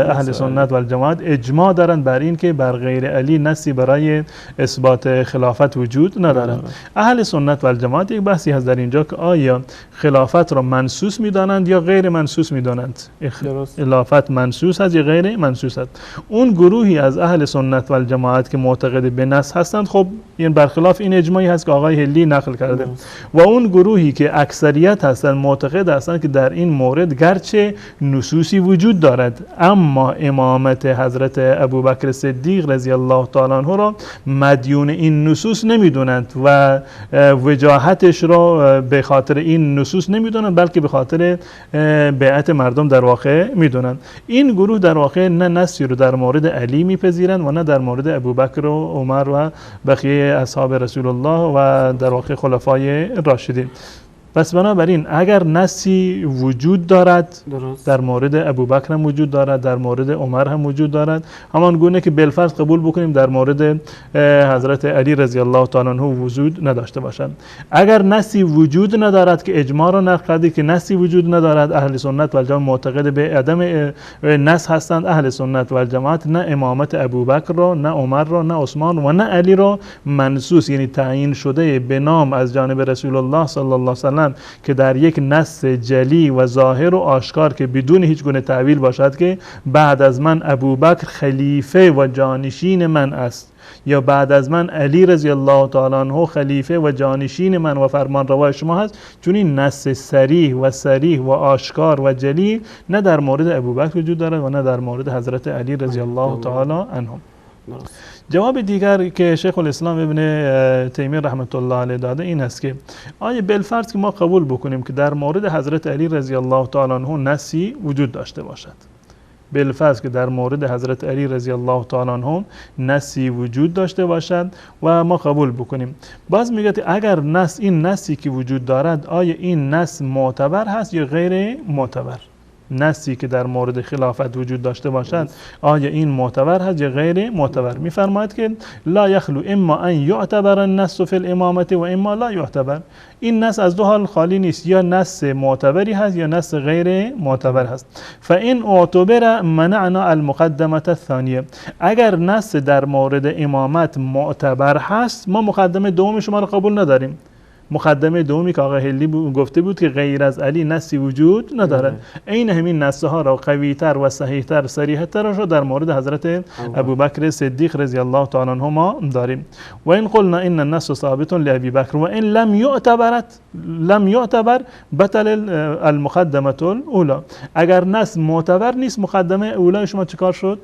B: اهل سنت و الجماعت اجماع دارند بر این که بر غیر علی نصی برای اثبات خلافت وجود ندارد؟ اهل سنت و الجماعت یک بحثی هست در اینجا که آیا خلافت را منسوس می‌دانند یا غیر منسوس می‌دانند؟ خلافت منسوس هست یا غیر منسوس هست. اون گروهی از اهل سنت و الجماعت که معتقد به نص هستند، خب این برخلاف این اجماعی هست که آقای هلی نقل کرده. و اون گروهی که اکثریت هستند معتقد هستند که در این مورد گرچه نصوصی وجود دارد اما امامت حضرت ابوبکر صدیق رضی الله تعالی عنه را مدیون این نصوص نمیدونند و وجاهتش را به خاطر این نصوص نمیدونند بلکه به خاطر بیعت مردم در واقع میدونند. این گروه در واقع نه نصی رو در مورد علی میپذیرند و نه در مورد ابوبکر و عمر و بقیه اصحاب رسول الله و در واقع خلفای راشدین. پس بنابراین اگر نصی وجود دارد در مورد ابوبکر هم وجود دارد، در مورد عمر هم وجود دارد، همان گونه که بالفرض قبول بکنیم در مورد حضرت علی رضی الله تعالی عنه وجود نداشته باشند. اگر نصی وجود ندارد که اجماع را نقل کرده که نصی وجود ندارد، اهل سنت و الجماعت معتقد به عدم نص هستند. اهل سنت و الجماعت نه امامت ابوبکر را، نه عمر را، نه عثمان و نه علی را منصوص یعنی تعیین شده به نام از جانب رسول الله صلی الله علیه و سلم که در یک نص جلی و ظاهر و آشکار که بدون هیچ گونه تعویل باشد که بعد از من ابوبکر خلیفه و جانشین من است یا بعد از من علی رضی الله تعالی عنه خلیفه و جانشین من و فرمانروای شما هست، چون این نص صریح و آشکار و جلی نه در مورد ابوبکر وجود دارد و نه در مورد حضرت علی رضی الله تعالی عنهم. جواب دیگر که شیخ الاسلام ابن تیمیه رحمت الله علیه داده این است که آیا بالفرض که ما قبول بکنیم که در مورد حضرت علی رضی الله تعالی عنه نصی وجود داشته باشد، بالفرض که در مورد حضرت علی رضی الله تعالی عنه نصی وجود داشته باشد و ما قبول بکنیم، باز میگه اگر این نصی که وجود دارد آیا این نص معتبر هست یا غیر معتبر؟ نصی که در مورد خلافت وجود داشته باشد آیا این معتبر هست یا غیر معتبر؟ میفرماید که لا یخلو اما ان یعتبر النص فی الامامه و اما لا یعتبر. این نص از دو حال خالی نیست، یا نص معتبری هست یا نص غیر معتبر هست. فان اعتبر منعنا المقدمه الثانیه. اگر نص در مورد امامت معتبر هست ما مقدمه دوم شما رو قبول نداریم. مقدمه دومی که آقای هلی گفته بود که غیر از علی نصی وجود ندارد، این همین نص ها را قوی‌تر و صحیح‌تر صریح‌تر را در مورد حضرت ابوبکر صدیق رضی الله تعالی عنه ما داریم. و این قلنا ان النص ثابت لابی بکر و ان لم یعتبر بطل المقدمه الاولى. اگر نص معتبر نیست مقدمه اولی شما چیکار شد؟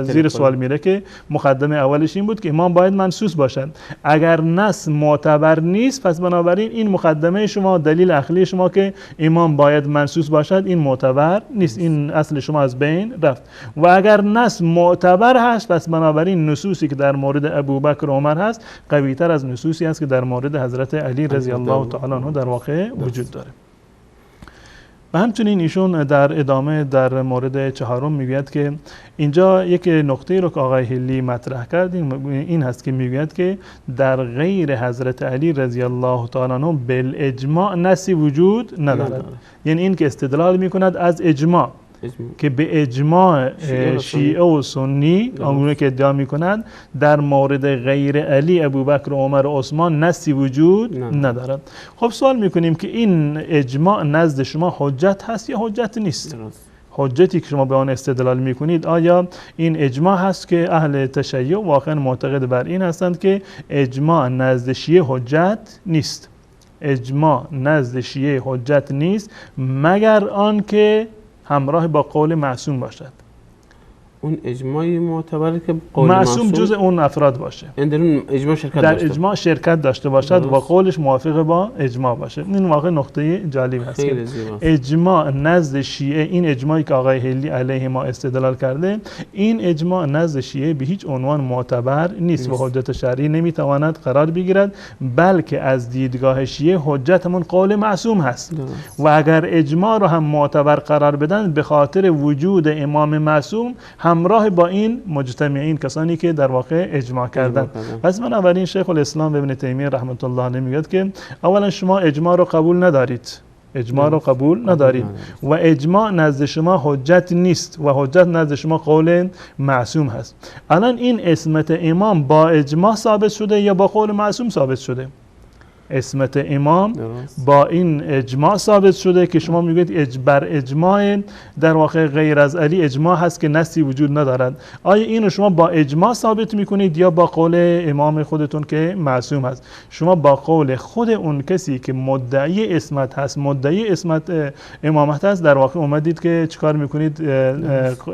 B: زیر سوال میره که مقدمه اولش این بود که امام باید منصوص باشد. اگر نص معتبر نیست پس بنابراین این مقدمه شما، دلیل عقلی شما که امام باید منصوص باشد این معتبر نیست، این اصل شما از بین رفت. و اگر نص معتبر هست پس بنابراین نصوصی که در مورد ابوبکر و عمر هست قوی تر از نصوصی است که در مورد حضرت علی رضی الله تعالی عنه در واقع وجود داره. و همچنین ایشون در ادامه در مورد چهارم میگوید که اینجا یک نکته رو که آقای هلی مطرح کرد این هست که میگوید که در غیر حضرت علی رضی الله تعالی عنه بالاجماع نصی وجود ندارد. یعنی این که استدلال میکند از اجماع که به اجماع شیعه و سنی آنگونه که ادعا میکنند در مورد غیر علی، ابوبکر و عمر و عثمان نصی وجود ندارد. خب سوال میکنیم که این اجماع نزد شما حجت هست یا حجت نیست؟ حجتی که شما به آن استدلال میکنید آیا این اجماع هست که اهل تشیع واقعا معتقد بر این هستند که اجماع نزد شیعه حجت نیست؟ اجماع نزد شیعه حجت نیست مگر آن که همراه با قول معصوم باشد.
A: اون اجماعی معتبره که قول
B: معصوم جز اون افراد باشه،
A: در اون اجماع شرکت
B: در
A: داشته.
B: اجماع شرکت داشته باشد و قولش موافق با اجماع باشه. این واقع نقطه جالب هست که اجماع نزد شیعه، این اجماعی که آقای هلی علیه ما استدلال کرده، این اجماع نزد شیعه به هیچ عنوان معتبر نیست و حجت شرعی نمیتواند قرار بگیرد، بلکه از دیدگاه شیعه حجت همون قول معصوم هست. و اگر اجماع رو هم معتبر قرار بدن به خاطر وجود امام معصوم همراه با این مجتمعین، کسانی که در واقع اجماع کردن. پس بنابراین شیخ الاسلام ابن تیمیه رحمت الله علیه میگه که اولا شما اجماع رو قبول ندارید، اجماع رو قبول ندارید و اجماع نزد شما حجت نیست و حجت نزد شما قول معصوم هست. الان این عصمت امام با اجماع ثابت شده یا با قول معصوم ثابت شده؟ عصمت امام با این اجماع ثابت شده که شما میگید بر اجماع در واقع غیر از علی اجماع هست که نصی وجود ندارد. آیا اینو شما با اجماع ثابت میکنید یا با قول امام خودتون که معصوم هست؟ شما با قول خود اون کسی که مدعی عصمت هست، مدعی عصمت امامت هست، در واقع اومدید که چیکار میکنید؟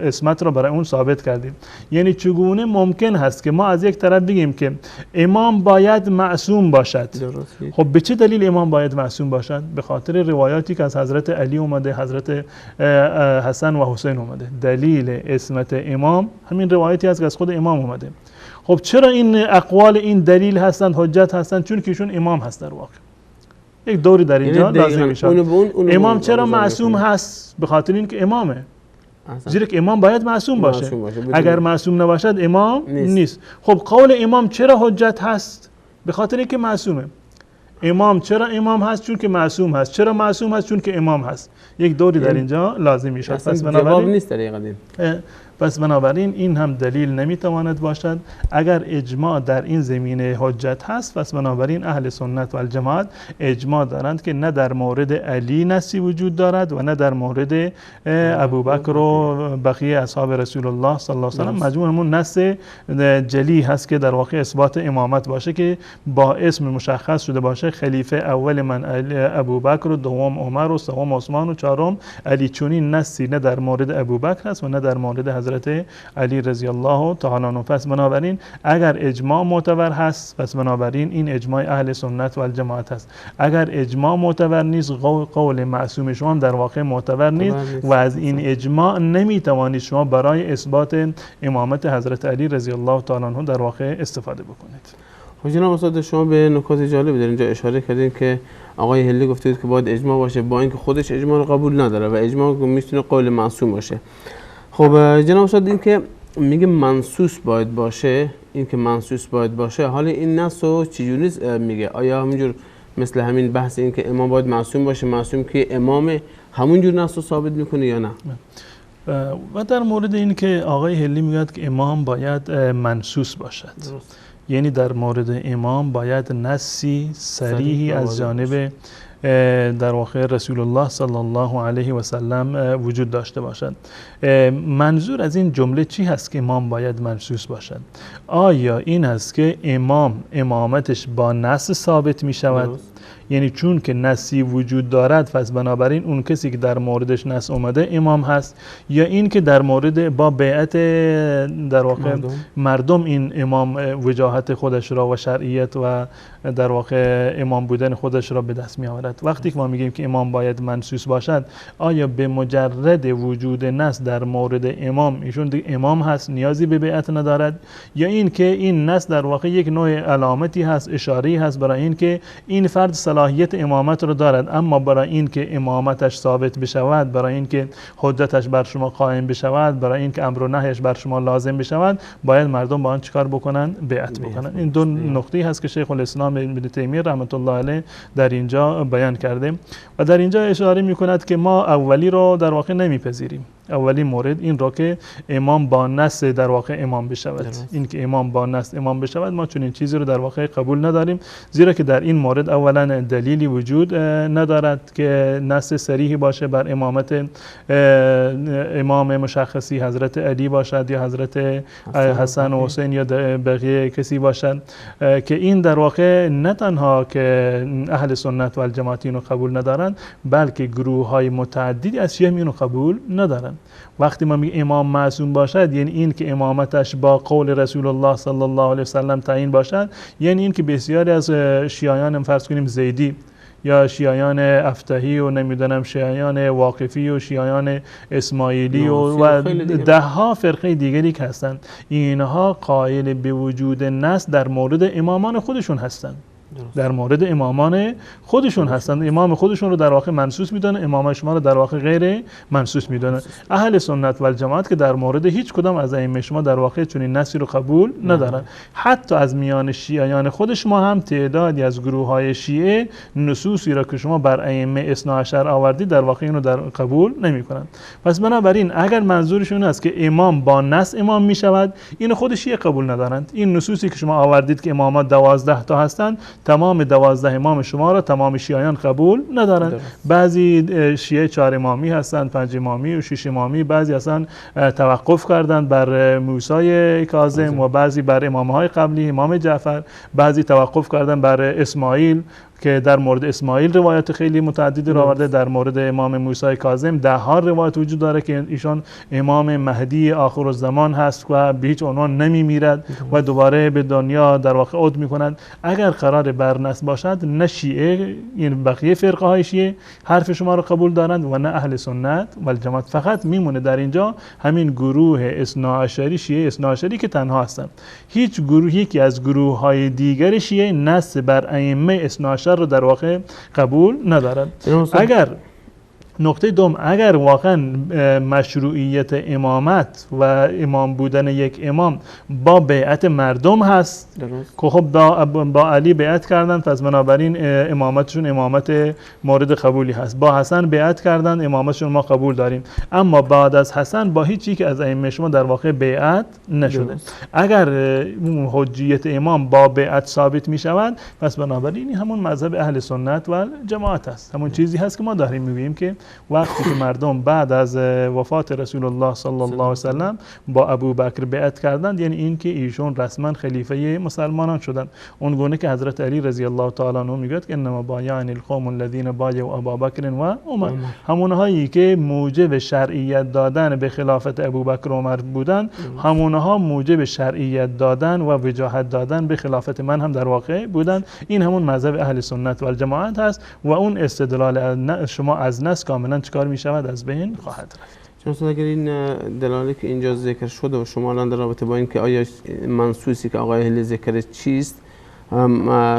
B: عصمت رو برای اون ثابت کردید. یعنی چگونه ممکن هست که ما از یک طرف بگیم که امام باید معصوم باشد؟ خب به چه دلیل امام باید معصوم باشد؟ به خاطر روایاتی که از حضرت علی اومده، حضرت حسن و حسین اومده. دلیل عصمت امام همین روایتی است که از خود امام اومده. خب چرا این اقوال این دلیل هستند، حجت هستند؟ چون که ایشون امام هست. در واقع یک دوری در اینجا لازم میشه. امام چرا معصوم هست؟ به خاطر اینکه امامه، زیرا که امام باید معصوم باشه. اگر معصوم نباشد امام نیست. خب قول امام چرا حجت هست؟ به خاطر اینکه معصومه. امام چرا امام هست؟ چون که معصوم هست. چرا معصوم هست؟ چون که امام هست. یک دوری در اینجا لازم میشه. پس
A: جواب نیست در این قدیم.
B: پس بنابراین این هم دلیل نمیتواند باشد. اگر اجماع در این زمینه حجت هست، پس بنابراین اهل سنت و الجماعت اجماع دارند که نه در مورد علی نصی وجود دارد و نه در مورد ابوبکر و بقیه اصحاب رسول الله صلی الله علیه و سلم. مجموع همون نص جلی هست که در واقع اثبات امامت باشه که با اسم مشخص شده باشه، خلیفه اول من ابوبکر و دوم عمر و سوم عثمان و چهارم علی. چنین نصی نه در مورد ابوبکر هست و نه در مورد حضرت علی رضی الله تعالی عنه. پس بنابراین اگر اجماع معتبر هست، پس بنابراین این اجماع اهل سنت و الجماعت هست. اگر اجماع معتبر نیست، قول معصوم شما هم در واقع معتبر نیست و از این اجماع نمیتوانید شما برای اثبات امامت حضرت علی رضی الله تعالی عنه در واقع استفاده بکنید.
A: خب جناب استاد، شما به نکات جالبی در اینجا اشاره کردین که آقای هلی گفته که باید اجماع باشه، با اینکه خودش اجماع رو قبول نداره و اجماع میتونه قول معصوم باشه. خب جناب استاد، این که میگه منصوص باید باشه، این که منصوص باید باشه، حالا این نص رو چجوری میگه؟ آیا همینجور مثل همین بحث این که امام باید معصوم باشه، معصوم که امام همونجور نص رو ثابت میکنه یا نه؟
B: و در مورد این که آقای هلی میگه که امام باید منصوص باشد، یعنی در مورد امام باید نصی صریحی از جانب در واقع رسول الله صلی الله علیه و سلم وجود داشته باشد. منظور از این جمله چی هست که امام باید منصوص باشد؟ آیا این هست که امام امامتش با نص ثابت می شود یعنی چون که نصی وجود دارد پس بنابراین اون کسی که در موردش نص اومده امام هست، یا این که در مورد با بیعت در واقع مردم این امام وجاهت خودش را و شرعیت و در واقع امام بودن خودش را به دست می آورد. وقتی که ما میگیم که امام باید منصوص باشد، آیا به مجرد وجود نص در مورد امام ایشون دیگه امام هست نیازی به بیعت ندارد، یا این که این نص در واقع یک نوع علامتی هست، اشاری هست برای این که این فرد صلاحیت امامت رو دارد، اما برای این که امامتش ثابت بشود، برای این که حجتش بر شما قائم بشود، برای این که امر و نهیش بر شما لازم بشود، باید مردم با آن چیکار بکنن؟ بیعت بکنن. این دو نقطه هست که شیخ الاسلام ابن تیمیه رحمت الله علیه در اینجا بیان کرده و در اینجا اشاره میکند که ما اولی رو در واقع نمیپذیریم. اولی مورد این را که امام با نص در واقع امام بشود، این که امام با نص امام بشود، ما چنین چیزی رو در واقع قبول نداریم، زیرا که در این مورد اولا دلیلی وجود ندارد که نص صریحی باشه بر امامت امام مشخصی حضرت علی باشد یا حضرت حسن و حسین یا بقیه کسی باشد، که این در واقع نه تنها که اهل سنت و الجماعت اینو قبول ندارند، بلکه گروه های متعددی از شیعه اینو قبول ندارند. وقتی ما میگیم امام معصوم باشد، یعنی این که امامتش با قول رسول الله صلی الله علیه وسلم تعیین باشد، یعنی این که بسیاری از شیعیان فرض کنیم زیدی یا شیعیان افتحی و نمیدونم شیعیان واقفی و شیعیان اسماعیلی و ده ها فرقه دیگری که هستند، اینها قائل به وجود نص در مورد امامان خودشون هستند، در مورد امامان خودشون هستند، امام خودشون رو در واقع منصوص میدونن، امام شما رو در واقع غیر منصوص میدونن. اهل سنت و الجماعت که در مورد هیچ کدام از ائمه شما در واقع چنین نصی رو قبول ندارن. حتی از میان شیعیان خود شما هم تعدادی از گروه های شیعه نصوصی را که شما بر ائمه اثنا عشر آوردید در واقع اینو در قبول نمیکنن. پس بنابراین اگر منظورشون است که امام با نص امام میشود، اینو خود شیعه قبول ندارند. این نصوصی که شما آوردید که امامات 12 تا هستند، تمام 12 امام شما را تمام شیعیان قبول ندارند. بعضی شیعه 4 امامی هستند، 5 امامی و 6 امامی، بعضی اصلا توقف کردند بر موسی کاظم و بعضی بر امامهای قبلی امام جعفر، بعضی توقف کردند بر اسماعیل که در مورد اسماعیل روایت خیلی متعددی را آورده، در مورد امام موسی کاظم 10 ها روایت وجود داره که ایشان امام مهدی آخر الزمان هست و به هیچ عنوان نمیمیرد و دوباره به دنیا در واقع عود میکنند. اگر قرار بر نص باشد، نه شیعه این بقیه فرقه های شیعه حرف شما را قبول دارند و نه اهل سنت و الجماعت. فقط میمونه در اینجا همین گروه اثنا عشری، شیعه اثنا عشری که تنها هستند. هیچ گروهی که از گروه های دیگر شیعه نص بر ائمه اثنا عشر رو در واقع قبول ندارد. اگر نکته دوم، اگر واقعا مشروعیت امامت و امام بودن یک امام با بیعت مردم هست که خب با علی بیعت کردن، پس بنابراین امامتشون امامت مورد قبولی هست. با حسن بیعت کردن، امامتشون ما قبول داریم. اما بعد از حسن با هیچی که از ائمه شما در واقع بیعت نشده. اگر حجیت امام با بیعت ثابت می شود، پس بنابراین همون مذهب اهل سنت و جماعت است. همون چیزی هست که ما داریم میگیم که وقتی که مردم بعد از وفات رسول الله صلی الله علیه و سلم با ابوبکر بیعت کردند، یعنی این که ایشون رسما خلیفه مسلمانان شدند. اون گونه که حضرت علی رضی الله تعالی عنه میگه که انما بایعن القوم الذين بایعوا ابابکر و عمر، همونهایی که موجب شرعیت دادن به خلافت ابوبکر و عمر بودند، همونها موجب شرعیت دادن و وجاهت دادن به خلافت من هم در واقع بودند. این همون مذهب اهل سنت و الجماعت هست و اون استدلال شما از نص کاملا چکار می شود؟ از بین خواهد رفت.
A: چون اگر این دلالی که اینجا ذکر شده و شما الان در رابطه با این که آیا منصوصی که آقای اهلی ذکر چیست،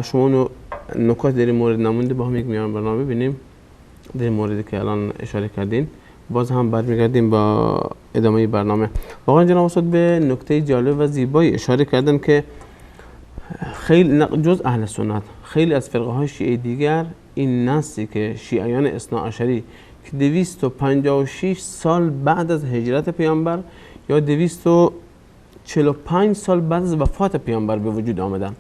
A: شما اونو نکات در این مورد نمونده با هم یک میان برنامه ببینیم در این موردی که الان اشاره کردین، باز هم برمیگردیم با ادامه برنامه. واقعا جناب استاد به نکته جالب و زیبایی اشاره کردن که خیلی جز اهل سنت خیلی از فرقه های شیعه دیگر این نصی که شیعیان اثنا عشری که 256 سال بعد از هجرت پیامبر یا 245 سال بعد از وفات پیامبر به وجود آمدن،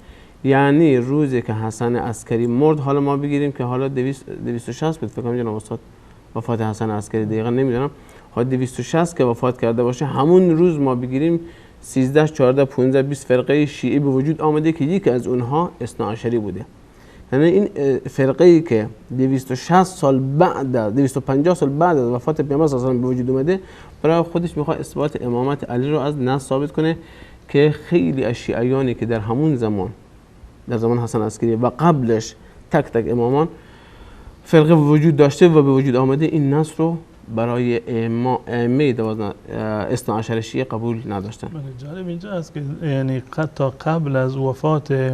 A: یعنی روزی که حسن عسکری مرد، حالا ما بگیریم که حالا 260 بود، فکر کنم جناب استاد وفات حسن عسکری دقیقاً نمیدونم، حالا 260 که وفات کرده باشه، همون روز ما بگیریم 13 14 15 20 فرقه شیعی به وجود آمده که یکی از اونها اثنا عشری بوده. یعنی این فرقه‌ای که 260 سال بعد 250 سال بعد از وفات پیامبر صلی الله علیه و آله به وجود اومده، برای خودش میخواد اثبات امامت علی رو از نص ثابت کنه که خیلی از شیعیانی که در همون زمان، در زمان حسن عسکری و قبلش تک تک امامان فرقه وجود داشته و به وجود آمده، این نص رو برای ائمه 12 شیعه قبول نداشتن.
B: جالب اینجا است که یعنی تا قبل از وفات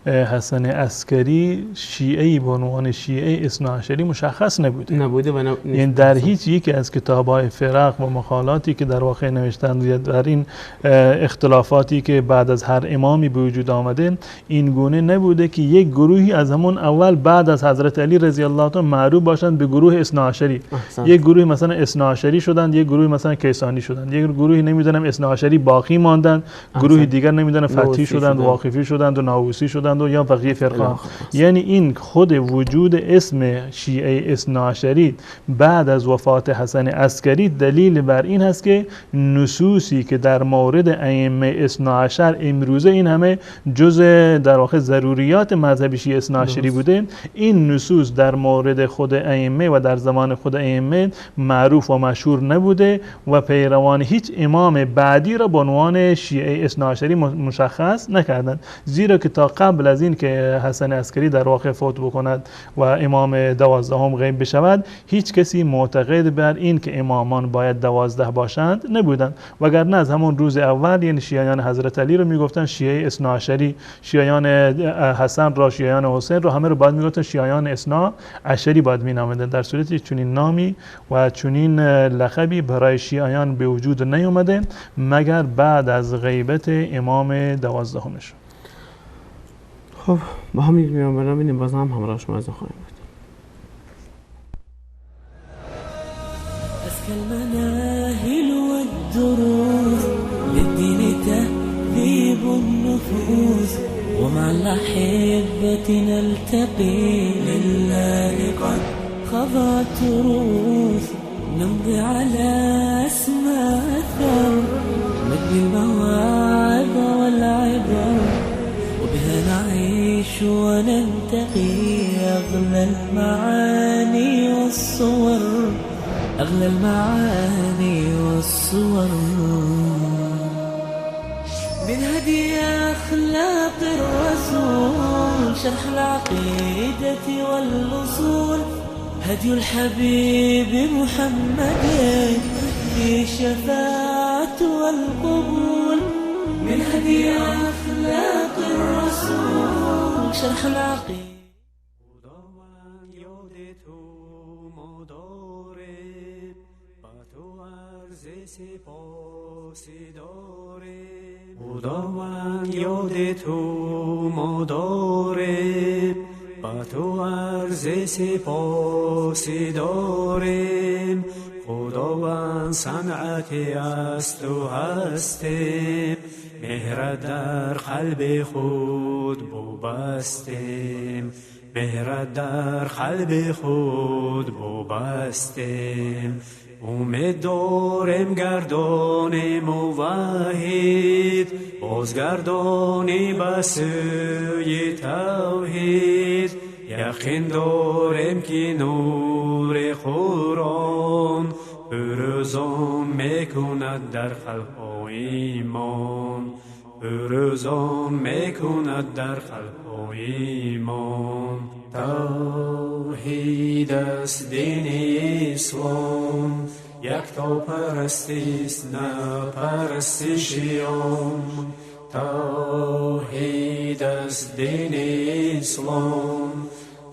B: حسن عسکری شیعه‌ای به عنوان شیعه اثناعشری مشخص نبوده و یعنی در هیچ یکی از کتاب‌های فرق و مقالاتی که در واقع نوشتند در این اختلافاتی که بعد از هر امامی به وجود آمده این گونه نبوده که یک گروهی از همون اول بعد از حضرت علی رضی الله عنه معروف باشند به گروه اثناعشری. یک گروه مثلا اثناعشری شدند، یک گروه مثلا کیسانی شدند، یک گروهی نمیدونم اثناعشری باقی ماندند، گروهی دیگر نمیدونم فتحی شدند، واقفی شدند و ناووسی شدند و یا بقیه فرقه. یعنی این خود وجود اسم شیعه اثناعشری بعد از وفات حسن عسکری دلیل بر این هست که نصوصی که در مورد ائمه اثناعشر امروزه این همه جز در واقع ضروریات مذهب شیعه اثناعشری بوده، این نصوص در مورد خود ائمه و در زمان خود ائمه معروف و مشهور نبوده و پیروان هیچ امام بعدی را به عنوان شیعه اثناعشری مشخص نکردند، زیرا که تا قبل از این که حسن عسکری در واقع فوت بکند و امام 12 غیب بشود هیچ کسی معتقد بر این که امامان باید 12 باشند نبودند، وگرنه از همون روز اول یعنی شیعیان حضرت علی رو میگفتن شیعه اثناعشری، شیعیان حسن را، شیعیان حسین رو همه رو باید میگفتن شیعیان اثناعشری باید مینامدند، در صورتی چنین نامی و چنین لقبی برای شیعیان به وجود نیومده مگر بعد از غیبت امام 12 شد.
A: خب با هم یک میان ببینیم، باز هم همراه شما از خواهیم بود.
C: أزكى المناهل والدروس للدين تهذيب النفوس ومع الأحبة نلتقي لله قد خضعت رؤوس نمضي على أسمى أثر نبني المواعظ والعبر وبها نعيش وننتقي أغلى المعاني والصور، أغلى المعاني والصور من هدي أخلاق الرسول، شرح العقيدة والأصول، هدي الحبيب محمد في الشفاعة والقبول. من هدي أخلاق الرسول شرح العقيدة.
D: خداوند یاد تو ما داریم، با تو عرض سپاسی داریم. خداوند صنعتی از تو هستیم، مهرت در قلب خود بستیم، مهرت در قلب خود بستیم. امید داریم گردان موحد، بازگردانی به سوی توحید. یقین داریم که نور قرآن بروزان میکند در خلق ایمان، بروزان میکند در خلق ایمان. توحید است دین اسلام، یکتا پرستی است نه پرستشیان. توحید است دین اسلام،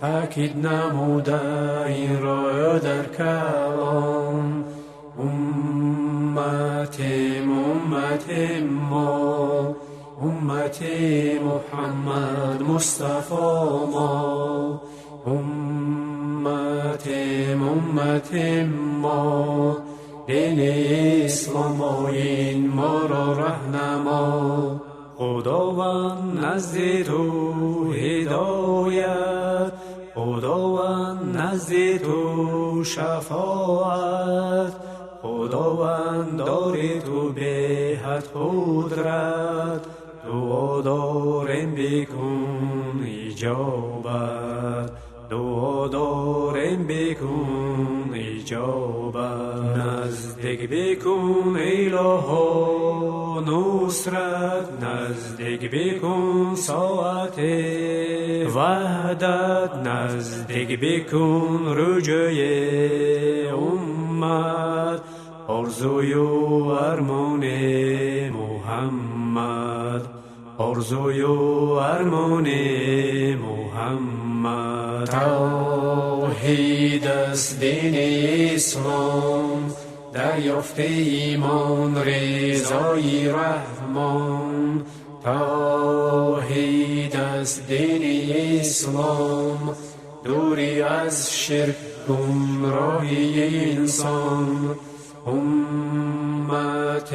D: تاکید نموده این را در کلام. امتیم امت ما، امت محمد مصطفی ما. امتیم امت ما، دین اسلام آیین ما را رهنما. خداوند نزد تو هدایت، خداوند نزد تو شفاعت. خداوند داری تو به حد قدرت، دعا داریم بکن اجابت. دعا داریم بکن اجابت نزدیک بکن الها نصرت نزدیک بکن ساعت وحدت نزدیک بکن رجوع امت آرزوی و ارمان محمد آرزوی و ارمان محمد توحید است دین اسلام دریافت ایمان رضای رحمان توحید است دین اسلام دوری از شرک گمراهی انسان امت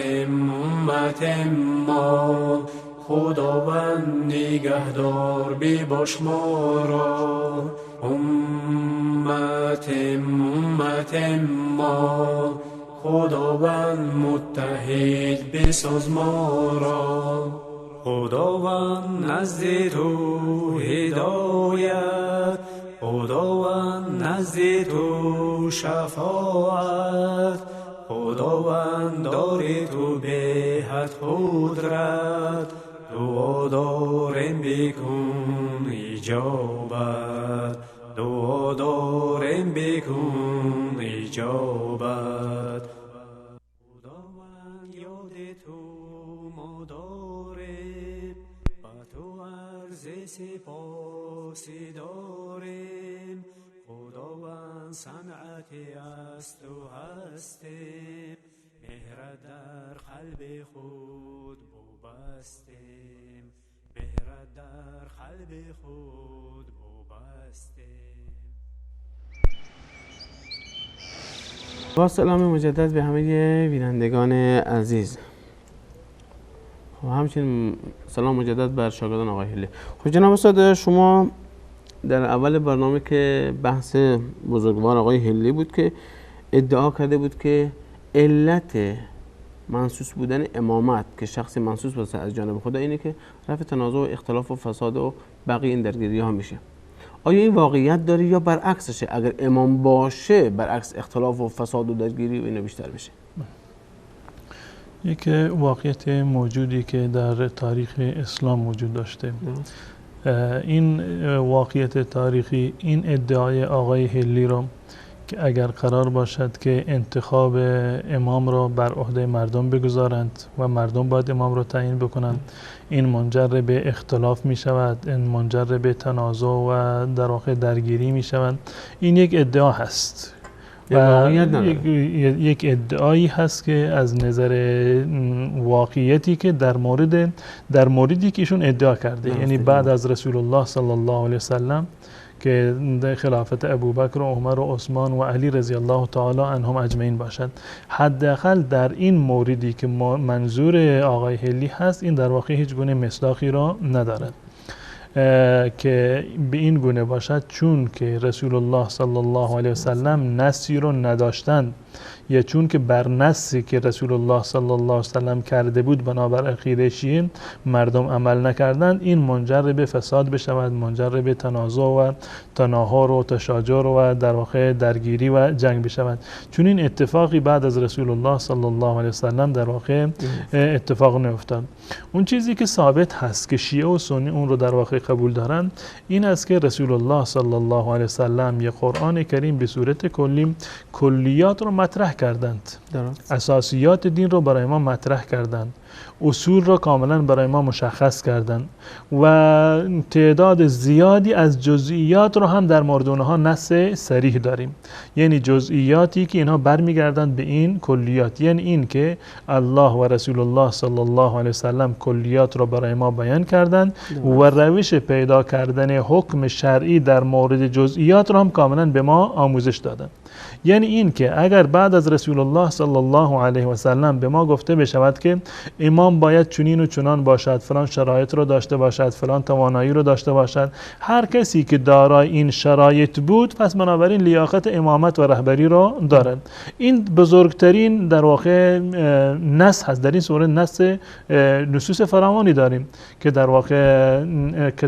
D: ما خداوند نگهدار بباش ما را امت ما خداوند متحد بساز ما را خداوند نزد تو هدایت خداوند نزد تو شفاعت خداوند داری تو به حد قدرت دعا داریم بکن اجابت دعا داریم بکن اجابت خداوند یاد تو ما داریم و تو عرض سپاسی داریم خداوند صنعتی است و هستیم مهرت در قلب خود بستیم مهرت در قلب خود بستیم.
A: با سلام مجدد به همه بینندگان عزیز و همچنین سلام مجدد بر شاگردان آقای هلی. خب جناب استاد، شما در اول برنامه که بحث بزرگوار آقای هلی بود که ادعا کرده بود که علت منصوص بودن امامت که شخص منصوص باشه از جانب خدا اینه که رفع تنازع و اختلاف و فساد و بقیه این درگیری ها میشه. آیا این واقعیت داره یا برعکسشه؟ اگر امام باشه برعکس اختلاف و فساد و درگیری و اینا بیشتر بشه؟
B: یک واقعیت موجودی که در تاریخ اسلام وجود داشته. این واقعیت تاریخی، این ادعای آقای هلی رو که اگر قرار باشد که انتخاب امام را بر عهده مردم بگذارند و مردم باید امام را تعیین بکنند، این منجر به اختلاف می شود، این منجر به تنازع و در واقع درگیری می شود. این یک ادعا هست و یک ادعایی هست که از نظر واقعیتی که در موردی که ایشون ادعا کرده، یعنی بعد از رسول الله صلی الله علیه وسلم که در خلافت ابوبکر و عمر و عثمان و علی رضی الله تعالی عنهم اجمعین باشد، حداقل در این موردی که منظور آقای هلی هست، این در واقع هیچ گونه مصداقی را ندارد که به این گونه باشد چون که رسول الله صلی الله علیه وسلم نسی رو نداشتند یا چون که بر نسی که رسول الله صلی الله علیه وسلم کرده بود بنابر عقیده شیعه مردم عمل نکردند، این منجر به فساد بشود، منجر به تنازع و تناحر و تشاجر و در واقع درگیری و جنگ بشود. چون این اتفاقی بعد از رسول الله صلی الله علیه وسلم در واقع اتفاق نیفتاد. اون چیزی که ثابت هست که شیعه و سنی اون رو در واقع قبول دارن این است که رسول الله صلی الله علیه وسلم یک قرآن کریم به صورت کلی کلیات رو مطرح کردند، اساسیات دین رو برای ما مطرح کردند، اصول را کاملا برای ما مشخص کردند و تعداد زیادی از جزئیات رو هم در مورد اونها نص صریح داریم، یعنی جزئیاتی که اینها برمیگردند به این کلیات، یعنی این که الله و رسول الله صلی الله علیه وسلم کلیات را برای ما بیان کردند و روش پیدا کردن حکم شرعی در مورد جزئیات را هم کاملا به ما آموزش دادند. یعنی این که اگر بعد از رسول الله صلی الله علیه و سلم به ما گفته بشود که امام باید چنین و چنان باشد، فلان شرایط رو داشته باشد، فلان توانایی رو داشته باشد. هر کسی که دارای این شرایط بود پس بنابراین لیاقت امامت و رهبری رو دارد. این بزرگترین در واقع نص هست. در این سوره نصوص فراوانی داریم که در واقع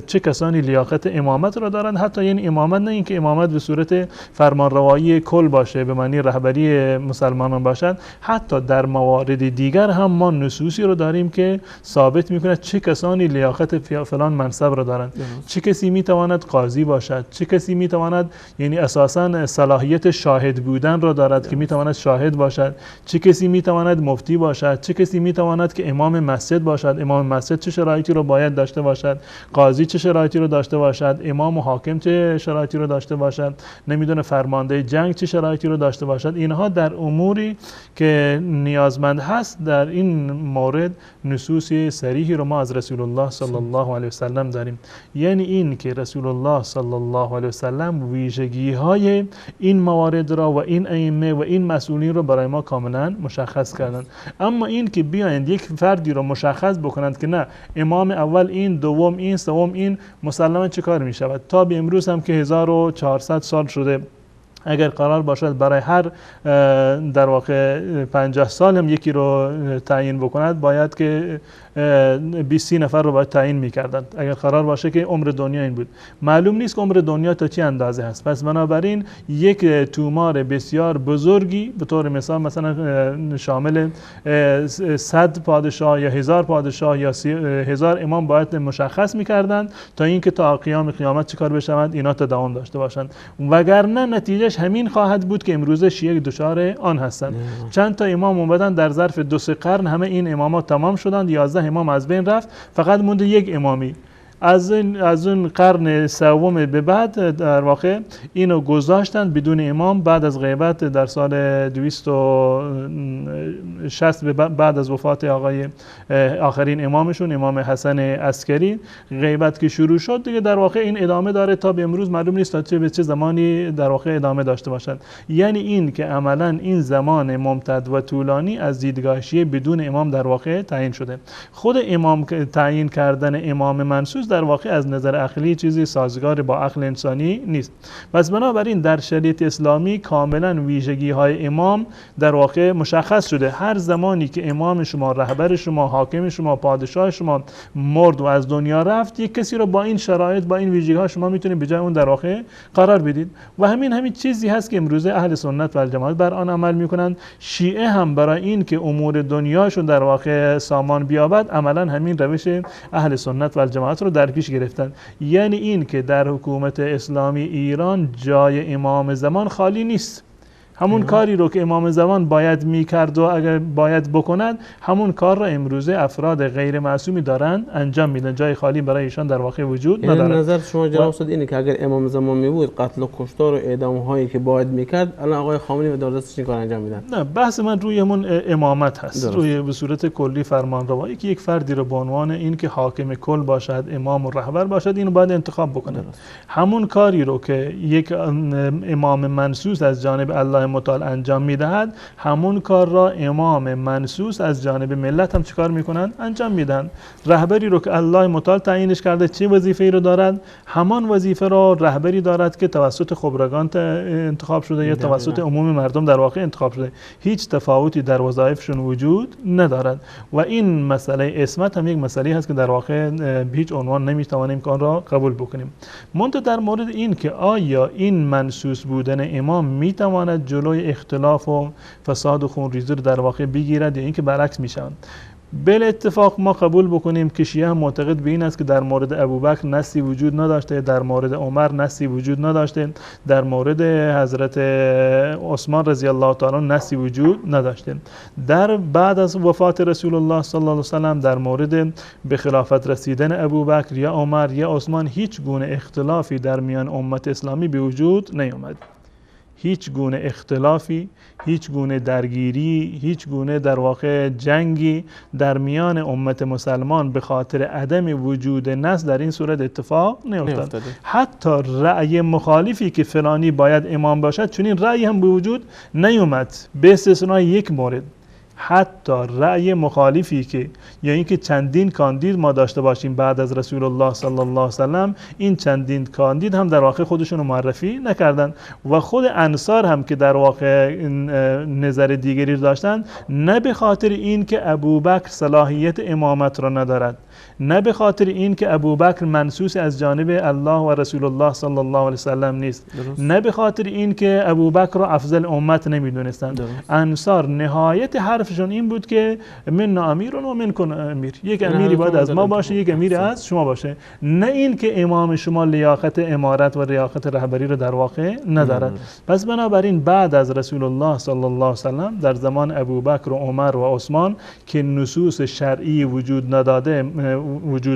B: چه کسانی لیاقت امامت را دارند. حتی این امامت نه اینکه امامت به صورت فرمانروایی کل باشه، به معنی رهبری مسلمانان باشد، حتی در موارد دیگر هم ما نصوصی رو داریم که ثابت میکنه چه کسانی لیاقت فلان منصب را دارند. چه کسی میتواند قاضی باشد، چه کسی میتواند، یعنی اساساً صلاحیت شاهد بودن را دارد که میتواند شاهد باشد، چه کسی میتواند مفتی باشد، چه کسی میتواند که امام مسجد باشد، امام مسجد چه شرایطی رو باید داشته باشد، قاضی چه شرایطی رو داشته باشد، امام و حاکم چه شرایطی رو داشته باشد، نمیدونه فرمانده جنگ چه شرایطی رو داشته باشد. اینها در اموری که نیازمند هست. در این مورد نصوص صریحی رو ما از رسول الله صلی الله علیه و سلم داریم. یعنی این که رسول الله صلی الله علیه و سلم ویژگی های این موارد را و این ائمه و این مسئولین رو برای ما کاملا مشخص کردند. اما این که بیایند یک فردی رو مشخص بکنند که نه امام اول این، دوم این، سوم این، مسلما چه کار می شود؟ تا به امروز هم که 1400 سال شده، اگر قرار باشد برای هر در واقع 50 سال هم یکی رو تعیین بکند، باید که 20 نفر رو باید تعیین می‌کردند. اگر قرار باشه که عمر دنیا این بود، معلوم نیست که عمر دنیا تا چه اندازه هست. پس بنابراین یک تومار بسیار بزرگی به طور مثال مثلا شامل 100 پادشاه یا 1000 پادشاه یا 1000 امام باید مشخص می‌کردند تا اینکه تا قیام قیامت چیکار بشوند اینا تداوم داشته باشند. وگرنه نتیجهش همین خواهد بود که امروز شیعه دچار آن هستند. چند تا امام اومدن در ظرف 2-3 قرن همه این امامات تمام شدند، 11 امام از بین رفت، فقط مونده یک امامی. از اون قرن سوم به بعد در واقع اینو گذاشتن بدون امام. بعد از غیبت در سال 260 بعد از وفات آخرین امامشون، امام حسن عسکری، غیبت که شروع شد دیگه در واقع این ادامه داره تا به امروز. معلوم نیست تا به چه زمانی در واقع ادامه داشته باشد. یعنی این که عملا این زمان ممتد و طولانی از دیدگاه شیعه بدون امام در واقع تعیین شده. خود امام تعیین کردن امام منصوص در واقع از نظر عقلی چیزی سازگار با عقل انسانی نیست. پس بنابراین در شریعت اسلامی کاملا ویژگی های امام در واقع مشخص شده. هر زمانی که امام شما، رهبر شما، حاکم شما، پادشاه شما مرد و از دنیا رفت، یک کسی رو با این شرایط، با این ویژگی ها شما میتونید به جای اون در واقع قرار بدید. و همین چیزی هست که امروزه اهل سنت و جماعت بر آن عمل میکنند. شیعه هم برای این که امور دنیاشون در واقع سامان بیابد، عملا همین روش اهل سنت و جماعت رو در پیش گرفتن. یعنی این که در حکومت اسلامی ایران جای امام زمان خالی نیست. همون کاری رو که امام زمان باید میکرد و اگر باید بکند، همون کار را امروزه افراد غیر معصومی دارن انجام میدن. جای خالی برای ایشان در واقع وجود ندارد.
A: نظر شما جناب استاد اینه که اگر امام زمان می بود، قتل و کشتار و اعدام هایی که باید میکرد، الان آقای خامنه‌ای و دولتش این کار انجام میدن؟
B: نه، بحث من روی همون امامت هست. درست. روی به صورت کلی فرمانروایی که یک فردی رو به عنوان این که حاکم کل باشد، امام و رهبر باشد، اینو باید انتخاب بکنه. همون کاری رو که یک امام منصوص از جانب الله متعال انجام میدهد، همون کار را امام منصوص از جانب ملت هم چیکار میکنند؟ انجام میدن. رهبری رو که الله متعال تعیینش کرده چه وظیفه‌ای رو دارد؟ همان وظیفه را رهبری دارد که توسط خبرگان انتخاب شده یا توسط عموم مردم در واقع انتخاب شده. هیچ تفاوتی در وظایفشون وجود ندارد. و این مسئله عصمت هم یک مسئله هست که در واقع به هیچ عنوان نمیتوانیم که آن را قبول بکنیم. منتها در مورد این که آیا این منصوص بودن امام میتواند جلوی اختلاف و فساد و خونریزی رو در واقع بگیرد یا اینکه برعکس میشن؟ بل اتفاق ما قبول بکنیم که شیعه هم معتقد به این است که در مورد ابوبکر نصی وجود نداشته، در مورد عمر نصی وجود نداشته، در مورد حضرت عثمان رضی الله تعالی نصی وجود نداشته. در بعد از وفات رسول الله صلی الله علیه و سلم در مورد به خلافت رسیدن ابوبکر یا عمر یا عثمان هیچ گونه اختلافی در میان امت اسلامی به وجود نیامد. هیچ گونه اختلافی، هیچ گونه درگیری، هیچ گونه در واقع جنگی در میان امت مسلمان به خاطر عدم وجود نص در این صورت اتفاق نیفتاد. حتی رأی مخالفی که فلانی باید امام باشد، چون این رأی هم به وجود نیومد، به استثنای یک مورد. حتی رأی مخالفی که یا اینکه چندین کاندید ما داشته باشیم بعد از رسول الله صلی الله علیه و سلم، این چندین کاندید هم در واقع خودشون رو معرفی نکردن و خود انصار هم که در واقع نظر دیگری داشتن، نه به خاطر این که ابوبکر صلاحیت امامت را ندارد، نه به خاطر این که ابوبکر منصوص از جانب الله و رسول الله صلی الله علیه و سلم نیست، نه به خاطر این که ابوبکر را افضل امت نمیدونستند. انصار نهایت حرفشون این بود که من امیر و من کن امیر، یک امیری باید از ما باشه، یک امیر از شما باشه، نه این که امام شما لیاقت امارت و لیاقت رهبری رو در واقع ندارد. پس بنابراین بعد از رسول الله صلی الله علیه و سلم در زمان ابوبکر و عمر و عثمان که نصوص شرعی وجود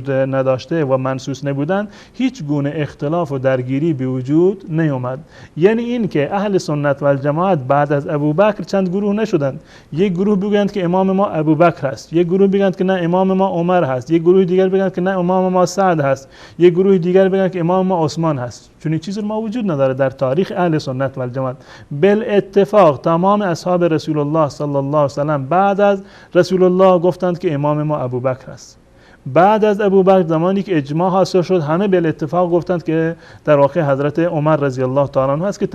B: نداشته و منصوص نبودن، هیچ گونه اختلاف و درگیری به وجود نیامد. یعنی این که اهل سنت و الجماعت بعد از ابوبکر چند گروه نشدند. یک گروه بگویند که امام ما ابوبکر است، یک گروه بگویند که نه امام ما عمر هست، یک گروه دیگر بگویند که نه امام ما سعد هست، یک گروه دیگر بگویند که امام ما عثمان هست. چون چیزی ما وجود نداره در تاریخ اهل سنت و الجماعت. بالاتفاق تمام اصحاب رسول الله صلی الله علیه و سلم بعد از رسول الله گفتند که امام ما ابوبکر است. بعد از ابوبکر زمانی که اجماع حاصل شد، همه بالاتفاق گفتند که در واقع حضرت عمر رضی الله تعالی عنه است که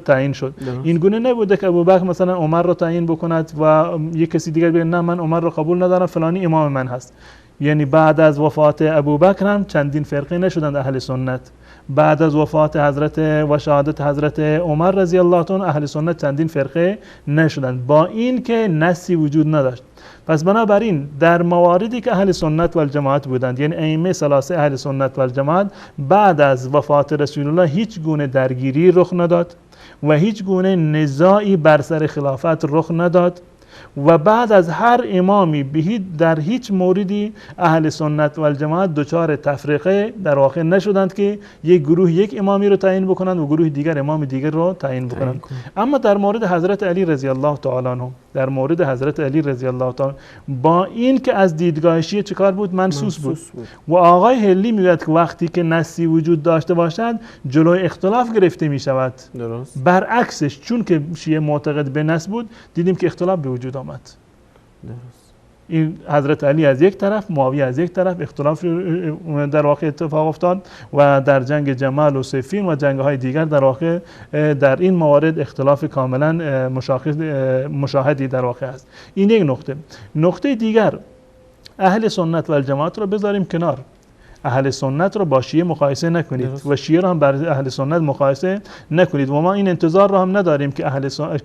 B: تعیین شد. این گونه نبوده که ابوبکر مثلا عمر را تعیین بکند و یک کسی دیگر بگه نه من عمر را قبول ندارم فلانی امام من هست. یعنی بعد از وفات ابوبکر هم چندین فرقه نشدند اهل سنت. بعد از وفات حضرت و شهادت حضرت عمر رضی الله عنه اهل سنت چندین فرقه نشدند، با این که نصی وجود نداشت. پس بنابراین در مواردی که اهل سنت و الجماعت بودند، یعنی ائمه ثلاثه اهل سنت و الجماعت، بعد از وفات رسول الله هیچ گونه درگیری رخ نداد و هیچ گونه نزاعی بر سر خلافت رخ نداد و بعد از هر امامی در هیچ موردی اهل سنت و الجماعت دچار تفریقه در واقع نشدند که یک گروه یک امامی رو تعیین بکنند و گروه دیگر امام دیگر رو تعیین بکنند. اما در مورد حضرت علی رضی الله تعالی عنه، در مورد حضرت علی رضی الله تعالی با این که از دیدگاه شیعه چیکار بود؟ منصوص بود. و آقای هلی میگوید که وقتی که نصی وجود داشته باشد جلوی اختلاف گرفته می شود. درست. برعکسش چون که شیعه معتقد به نص بود، دیدیم که اختلاف به وجود آمد. درست. این حضرت علی از یک طرف، معاویه از یک طرف، اختلاف در واقع اتفاق افتاد و در جنگ جمل و صفین و جنگ‌های دیگر در واقع در این موارد اختلاف کاملا مشاهدی در واقع است. این یک نقطه. نقطه دیگر، اهل سنت و الجماعت رو بذاریم کنار. اهل سنت رو با شیعه مقایسه نکنید و شیعه رو هم بر اهل سنت مقایسه نکنید و ما این انتظار رو هم نداریم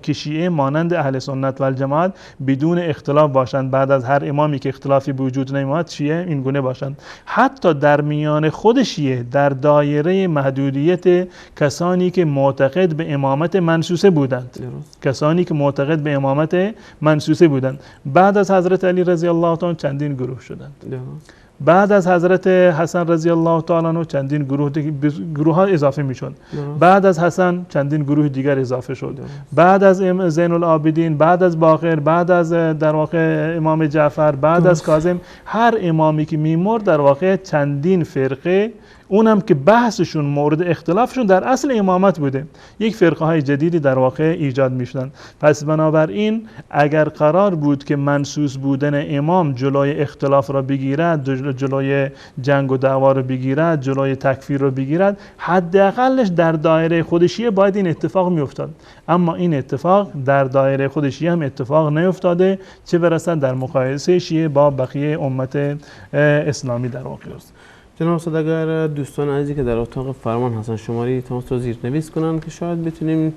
B: که شیعه مانند اهل سنت و الجماعت بدون اختلاف باشند. بعد از هر امامی که اختلافی به وجود نمیاد شیعه این گونه باشند. حتی در میان خود شیعه در دایره محدودیت کسانی که معتقد به امامت منصوصه بودند، کسانی که معتقد به امامت منصوصه بودند، بعد از حضرت علی رضی الله تعالی چندین گروه شدند. بعد از حضرت حسن رضی الله تعالی عنه چندین گروه ها اضافه میشد. بعد از حسن چندین گروه دیگر اضافه شد. بعد از زین العابدین، بعد از باقر، بعد از در واقع امام جعفر، بعد از کاظم، هر امامی که میمرد در واقع چندین فرقه، اونم که بحثشون مورد اختلافشون در اصل امامت بوده، یک فرقه های جدیدی در واقع ایجاد میشدن. پس بنابراین اگر قرار بود که منصوص بودن امام جلوی اختلاف را بگیرد، جلوی جنگ و دعوا را بگیرد، جلوی تکفیر را بگیرد، حداقلش در دایره خود شیعه باید این اتفاق میافتاد. اما این اتفاق در دایره خود شیعه هم اتفاق نیفتاده، چه برسد در مقایسه شیعه با بقیه امت اسلامی در واقع است.
A: جناب استاد، اگر دوستان عزیزی که در اتاق فرمان هستن شماره تماس رو زیرنویس کنن که شاید بتونیم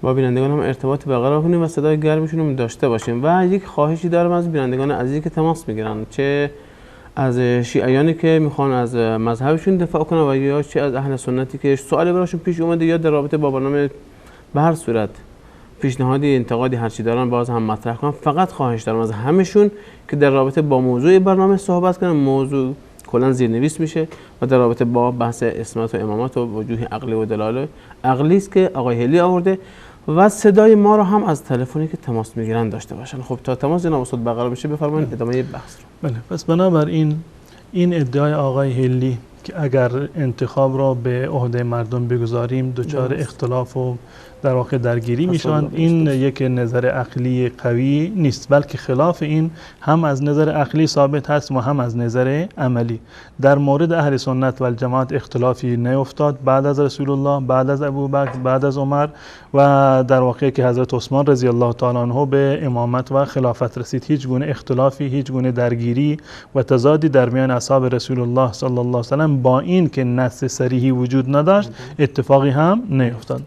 A: با بینندگان هم ارتباط برقرار کنیم و صدای گرمشون هم داشته باشیم. و یک خواهشی دارم از بینندگان عزیزی که تماس میگیرن، چه از شیعیانی که میخوان از مذهبشون دفاع کنن و یا چه از اهل سنتی که سوالی براشون پیش اومده یا در رابطه با برنامه به هر صورت پیشنهادی، انتقادی، هر چی دارن باز هم مطرح کنن. فقط خواهش دارم از همشون که در رابطه با موضوع برنامه صحبت کنن. موضوع کلا زیرنویس میشه و در رابطه با بحث اسمت و امامت و وجوه عقلی و دلایل عقلی است که آقای هلی آورده و صدای ما رو هم از تلفنی که تماس میگیرن داشته باشن. خب تا تماس جناب استاد برقرار بشه بفرمایید ادامه بحث رو.
B: بله، پس بنابراین این ادعای آقای هلی که اگر انتخاب را به عهده مردم بگذاریم دچار اختلاف و در واقع درگیری میشوند. این یک نظر عقلی قوی نیست، بلکه خلاف این هم از نظر عقلی ثابت هست و هم از نظر عملی. در مورد اهل سنت و الجماعت اختلافی نیفتاد بعد از رسول الله، بعد از ابوبکر، بعد از عمر و در واقع که حضرت عثمان رضی الله تعالی عنه به امامت و خلافت رسید. هیچ گونه اختلافی، هیچ گونه درگیری و تضادی در میان اصحاب رسول الله صلی الله علیه و سلم با این که نص صریحی وجود نداشت اتفاقی هم نیفتاد.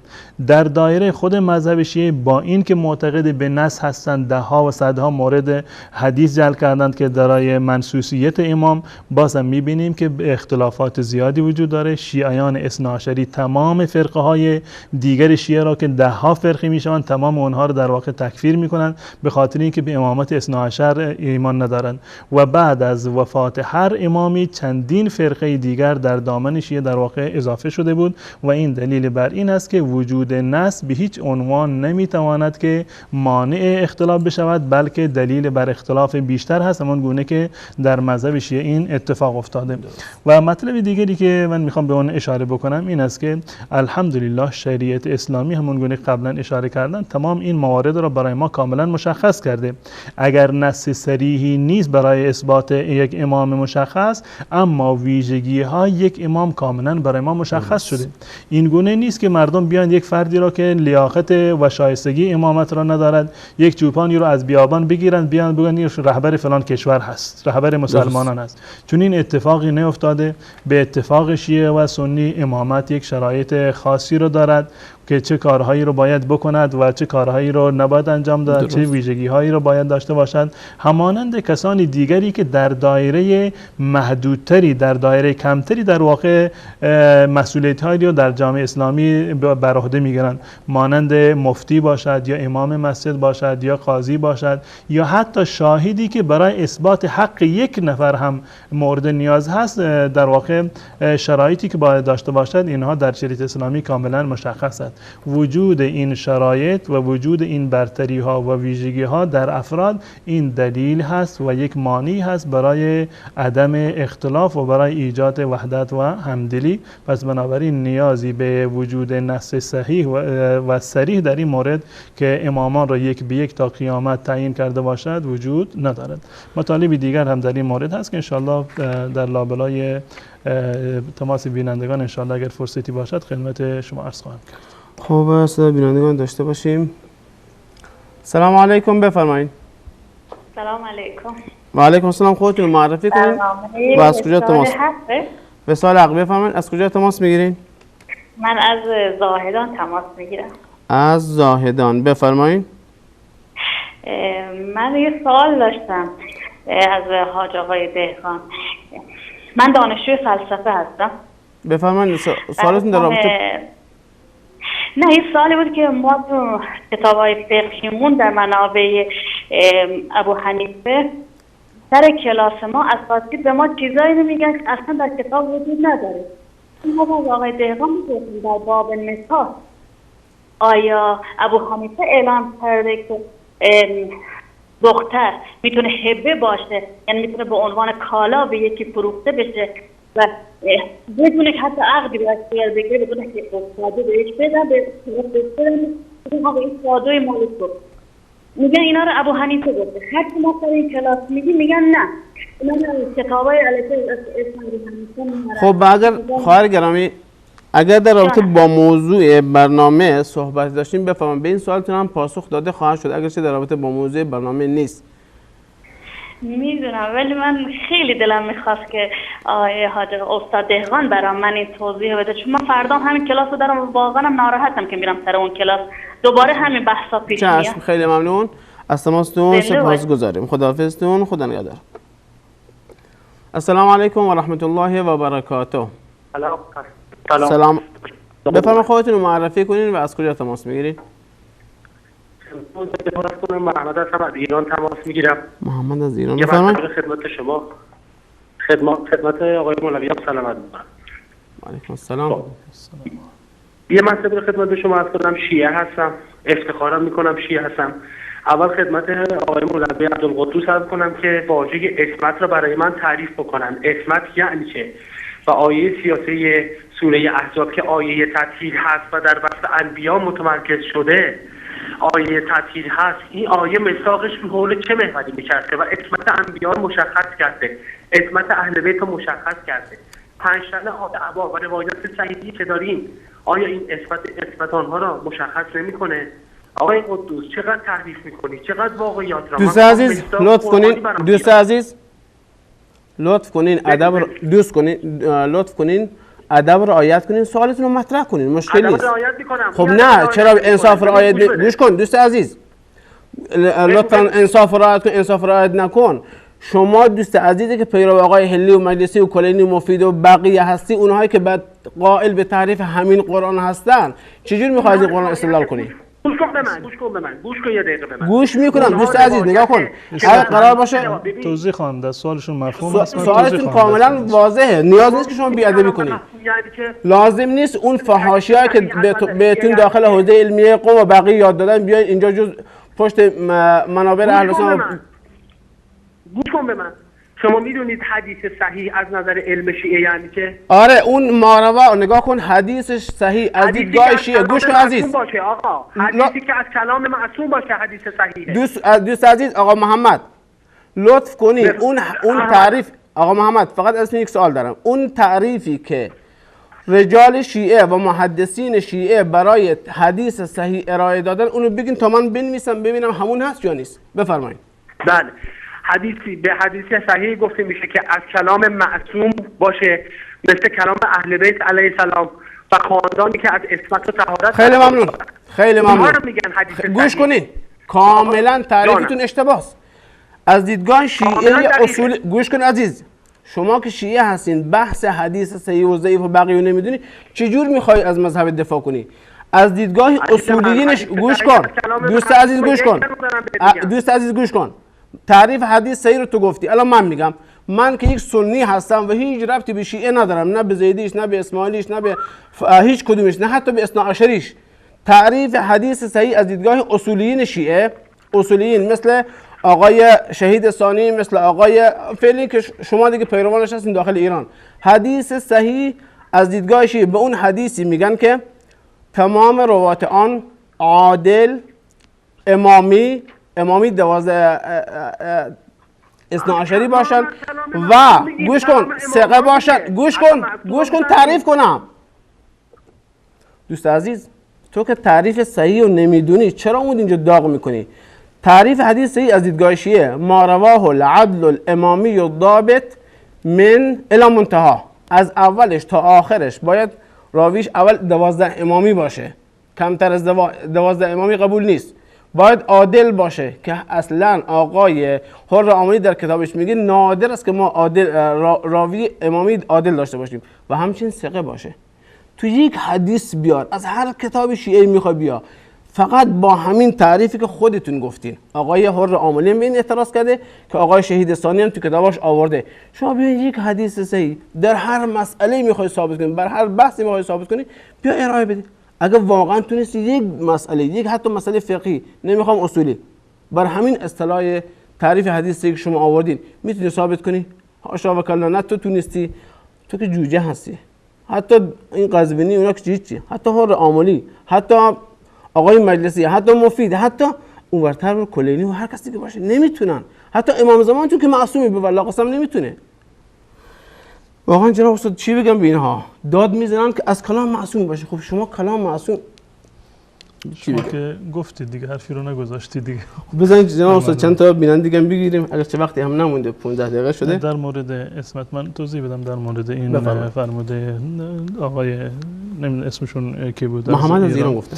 B: در دایره خود مذهب شیعه با این که معتقد به نص هستند، ده ها و صدها مورد حدیث جعل کردند که درای منسوسیت امام، باز هم میبینیم که اختلافات زیادی وجود داره. شیعیان اثنا عشری تمام فرقه های دیگر شیعه را که ده ها فرقه میشوند تمام اونها رو در واقع تکفیر میکنند به خاطر اینکه به امامت اثنا عشر ایمان ندارند و بعد از وفات هر امامی چندین فرقه دیگر در دامن شیعه در واقع اضافه شده بود و این دلیل بر این است که وجود نص به هیچ عنوان نمیتواند که مانع اختلاف بشود، بلکه دلیل بر اختلاف بیشتر هست، همان گونه که در مذهب شیعه این اتفاق افتاده. و مطلب دیگری که من میخوام به اون اشاره بکنم این است که الحمدلله شریعت اسلامی همون گونه قبلا اشاره کردن تمام این موارد را برای ما کاملا مشخص کرده. اگر نص صریحی نیست برای اثبات یک امام مشخص، اما ویژگی های یک امام کاملا برای ما مشخص شده. این گونه نیست که مردم بیان یک فردی را که لیاقت و شایستگی امامت را ندارد، یک چوپانی را از بیابان بگیرن بیان بگن این رهبر فلان کشور هست، رهبر مسلمانان است. چون این اتفاقی نیفتاده. به اتفاق شیعه و سنی امامت یک شرایط خاصی رو دارد که چه کارهایی رو باید بکند و چه کارهایی رو نباید انجام دهد، چه ویژگی هایی رو باید داشته باشد، همانند کسانی دیگری که در دایره محدودتری، در دایره کمتری در واقع مسئولیت هایی رو در جامعه اسلامی بر عهده میگیرند، مانند مفتی باشد یا امام مسجد باشد یا قاضی باشد یا حتی شاهدی که برای اثبات حق یک نفر هم مورد نیاز هست. در واقع شرایطی که باید داشته باشد اینها در شریعت اسلامی کاملا مشخص است. وجود این شرایط و وجود این برتری ها و ویژگی ها در افراد این دلیل هست و یک مانع هست برای عدم اختلاف و برای ایجاد وحدت و همدلی. پس بنابراین نیازی به وجود نص صحیح و صریح در این مورد که امامان را یک به یک تا قیامت تعیین کرده باشد وجود ندارد. مطالب دیگر هم در این مورد هست که انشاءالله در لابلای تماس بینندگان انشاءالله اگر فرصتی باشد خدمت شما عرض خواهم کرد.
A: خب صدا بینندگان داشته باشیم. سلام علیکم، بفرمایید.
E: سلام علیکم.
A: و علیکم السلام. خودتون معرفی کنید و از کجا تماس؟ وصال حق، بفرمایید. از کجا تماس میگیرین؟
E: من از زاهدان تماس میگیرم.
A: از زاهدان، بفرمایید.
E: من یه سوال داشتم از حاج آقای دهقان. من دانشجوی فلسفه هستم.
A: بفرمایید. سوالتون در رابطه
E: نه، این سوالی بود که ما تو کتاب‌های فقهیمون در منابع ابو حنیفه سر کلاس ما اساسی به ما چیزایی رو میگن که اصلا در کتاب وجود نداره. این از آقای دهقان میگفتیم در باب نکاح آیا ابو حنیفه اعلام کرده که دختر میتونه هبه باشه، یعنی میتونه به عنوان کالا به یکی فروخته بشه و بدون که حتی عقدی باید باید بگیره، بدون که افتاده بهش بدن به این سادوی مالک بود. میگن اینا رو ابو حنیفه گفته. حتی ما در این کلاس میگن نه، اینا کتابای علیه اسم.
A: خب اگر خواهر گرامی اگر در رابطه با موضوع برنامه صحبت داشتیم بفهمم به این سوالتون هم پاسخ داده خواهد شد، اگرچه در رابطه با موضوع برنامه نیست.
E: میدونم، ولی من خیلی دلم میخواست که حاج استاد دهقان برام من این توضیح بده، چون من فردا همین کلاس رو دارم و واقعا ناراحتم که میرم سر اون کلاس دوباره همین بحثا پیش میاد.
A: خیلی ممنون از تماستون، سپاسگزاریم. خداحافظتون، خدا نگهدار. السلام علیکم و رحمت الله و برکاته. سلام. بفرمایید خودتون رو معرفی کنین و از کجا تماس میگیرید؟
F: محمد هستم، از ایران تماس میگیرم.
A: محمد از ایران، بفرمایید.
F: خدمت شما خدمت آقای مولوی هم سلامت میکنم.
A: علیکم السلام.
F: یه مسئله خدمت شما عرض کنم. شیعه هستم، افتخارم میکنم شیعه هستم. اول خدمت آقای مولوی عبدالقدوس عرض کنم که واژه اسمت را برای من تعریف بکنن. اسمت یعنی چه؟ و آیه 33 سوره احزاب که آیه تطهیر هست و در وصف انبیا متمرکز شده، آیه تطهیر هست، این آیه مساقش رو حول چه محوری میچرخه و عصمت انبیا رو مشخص کرده، عصمت اهل بیت رو مشخص کرده. 5 تن آدابا و روایات صحیحی که داریم، آیا این عصمت آنها را مشخص نمیکنه؟ آقای قدوس چقدر تحریف میکنی، چقدر واقعیات را.
A: دوست عزیز لطف کنین، دوست عزیز لطف کنین ادب لطف کنین ادب رعایت کنین، سوالتون رو مطرح کنین، مشکل نیست. خب نه چرا انصاف رعایت گوش کن دوست عزیز، لطفا انصاف رعایت کن، انصاف رعایت نکن. شما دوست عزیزی که پیرو آقای هلی و مجلسی و کلینی و مفید و بقیه هستی، اونهایی که بعد قائل به تعریف همین قرآن هستن، چجور میخوای از این قرآن استدلال کنی؟
F: گوش کن به من گوش کن یه دقیقه به من.
A: گوش میکنم دوست عزیز، نگاه کن. اگه قرار باشه
B: توضیح خوانده سوالشون مفهوم است،
A: سوالتون کاملا واضحه، نیاز نیست که شما بیادبی کنید. لازم نیست اون فحاشی‌هایی که بهتون داخل حوزه علمیه قم و بقیه یاد دادن بیاید اینجا جز پشت منابر اهل سنت.
F: گوش کن به من. شما میدونید حدیث صحیح از نظر علم شیعه یعنی که؟
A: آره اون ماروا نگاه کن، حدیثش صحیح از دیدگاه شیعه. گوش کن عزیز
F: باشه آقا، حدیثی که از کلام معصوم باشه حدیث صحیحه.
A: دوست عزیز آقا محمد لطف کنید اون تعریف، آقا محمد فقط از یک سوال دارم، اون تعریفی که رجال شیعه و محدثین شیعه برای حدیث صحیح ارائه دادن اونو بگین تا من بنویسم ببینم همون هست یا نیست. بفرمایید.
F: بله، به حدیث صحیح گفته میشه که از کلام معصوم باشه، مثل کلام اهل بیت علیه السلام و خاندانی که از عصمت و طهارت.
A: خیلی ممنون، خیلی ممنون.
F: گوش
A: کنید، کاملا تعریفتون اشتباهه. از دیدگاه شیعه اصول، گوش کن عزیز، شما که شیعه هستین بحث حدیث صحیح و ضعیف و بقیه نمیدونی، چجور میخوای از مذهب دفاع کنی؟ از دیدگاه اصولیینش گوش کن دوست عزیز، گوش کن دوست عزیز، گوش کن. تعریف حدیث صحیح رو تو گفتی، الان من میگم، من که یک سنی هستم و هیچ ربطی به شیعه ندارم، نه به زیدیش، نه به اسماعیلیش، نه به هیچ کدومش، نه حتی به اثناعشریش. تعریف حدیث صحیح از دیدگاه اصولیین شیعه، اصولیین مثل آقای شهید ثانی، مثل آقای فعلی که شما دیگه پیروانش هستین داخل ایران، حدیث صحیح از دیدگاه شیعه به اون حدیثی میگن که تمام روات آن عادل، امامی 12 اثناعشری باشن و گوش کن ثقه باشن. گوش کن تعریف کنم. دوست عزیز تو که تعریف صحیح رو نمیدونی چرا اون اینجا داغ میکنی؟ تعریف حدیث صحیح از دیدگاه شیعه ما رواه العدل الامامی الضابط من الی منتها، از اولش تا آخرش باید راویش اول 12 امامی باشه، کمتر از 12 امامی قبول نیست. باید عادل باشه که اصلا آقای حر آملی در کتابش میگه نادر است که ما راوی امامی عادل داشته باشیم و همچنین ثقه باشه. تو یک حدیث بیار از هر کتاب شیعه میخوای بیا، فقط با همین تعریفی که خودتون گفتین. آقای حر آملی هم به این اعتراض کرده که آقای شهید ثانی هم تو کتابش آورده. شما بیاین یک حدیث صحیح در هر مسئله میخوای ثابت کنی، بر هر بحثی میخوای ثابت کنی، بیا ارائه بده. اگر واقعا تونستی یک مسئله، یک حتی مسئله فقهی، نمیخوام اصولی، بر همین اصطلاح تعریف حدیثی که شما آوردین میتونی ثابت کنی؟ حاشا و کلا، نه تو تونستی، تو که جوجه هستی. حتی این قزوینی اونا که هیچی، حتی حر آملی، حتی آقای مجلسی، حتی مفید، حتی اونورتر رو کلینی و هر کسی که باشه نمیتونن. حتی امام زمان تو که معصومی به والله قسم نمیتونه. واقعا جناب استاد چی بگم به اینها؟ داد میزنن که از کلام معصوم باشه. خب شما کلام معصوم
B: شما که گفتید دیگه، حرفی رو نگذاشتید دیگه.
A: بزنید جناب استاد چند تا بینندگی هم بگیریم اگر چه وقتی هم نمونده، 15 دقیقه شده.
B: در مورد اسمت من توضیح بدم در مورد این فرموده آقای نمیدونم اسمشون کی بود،
A: محمد از ایران گفتن.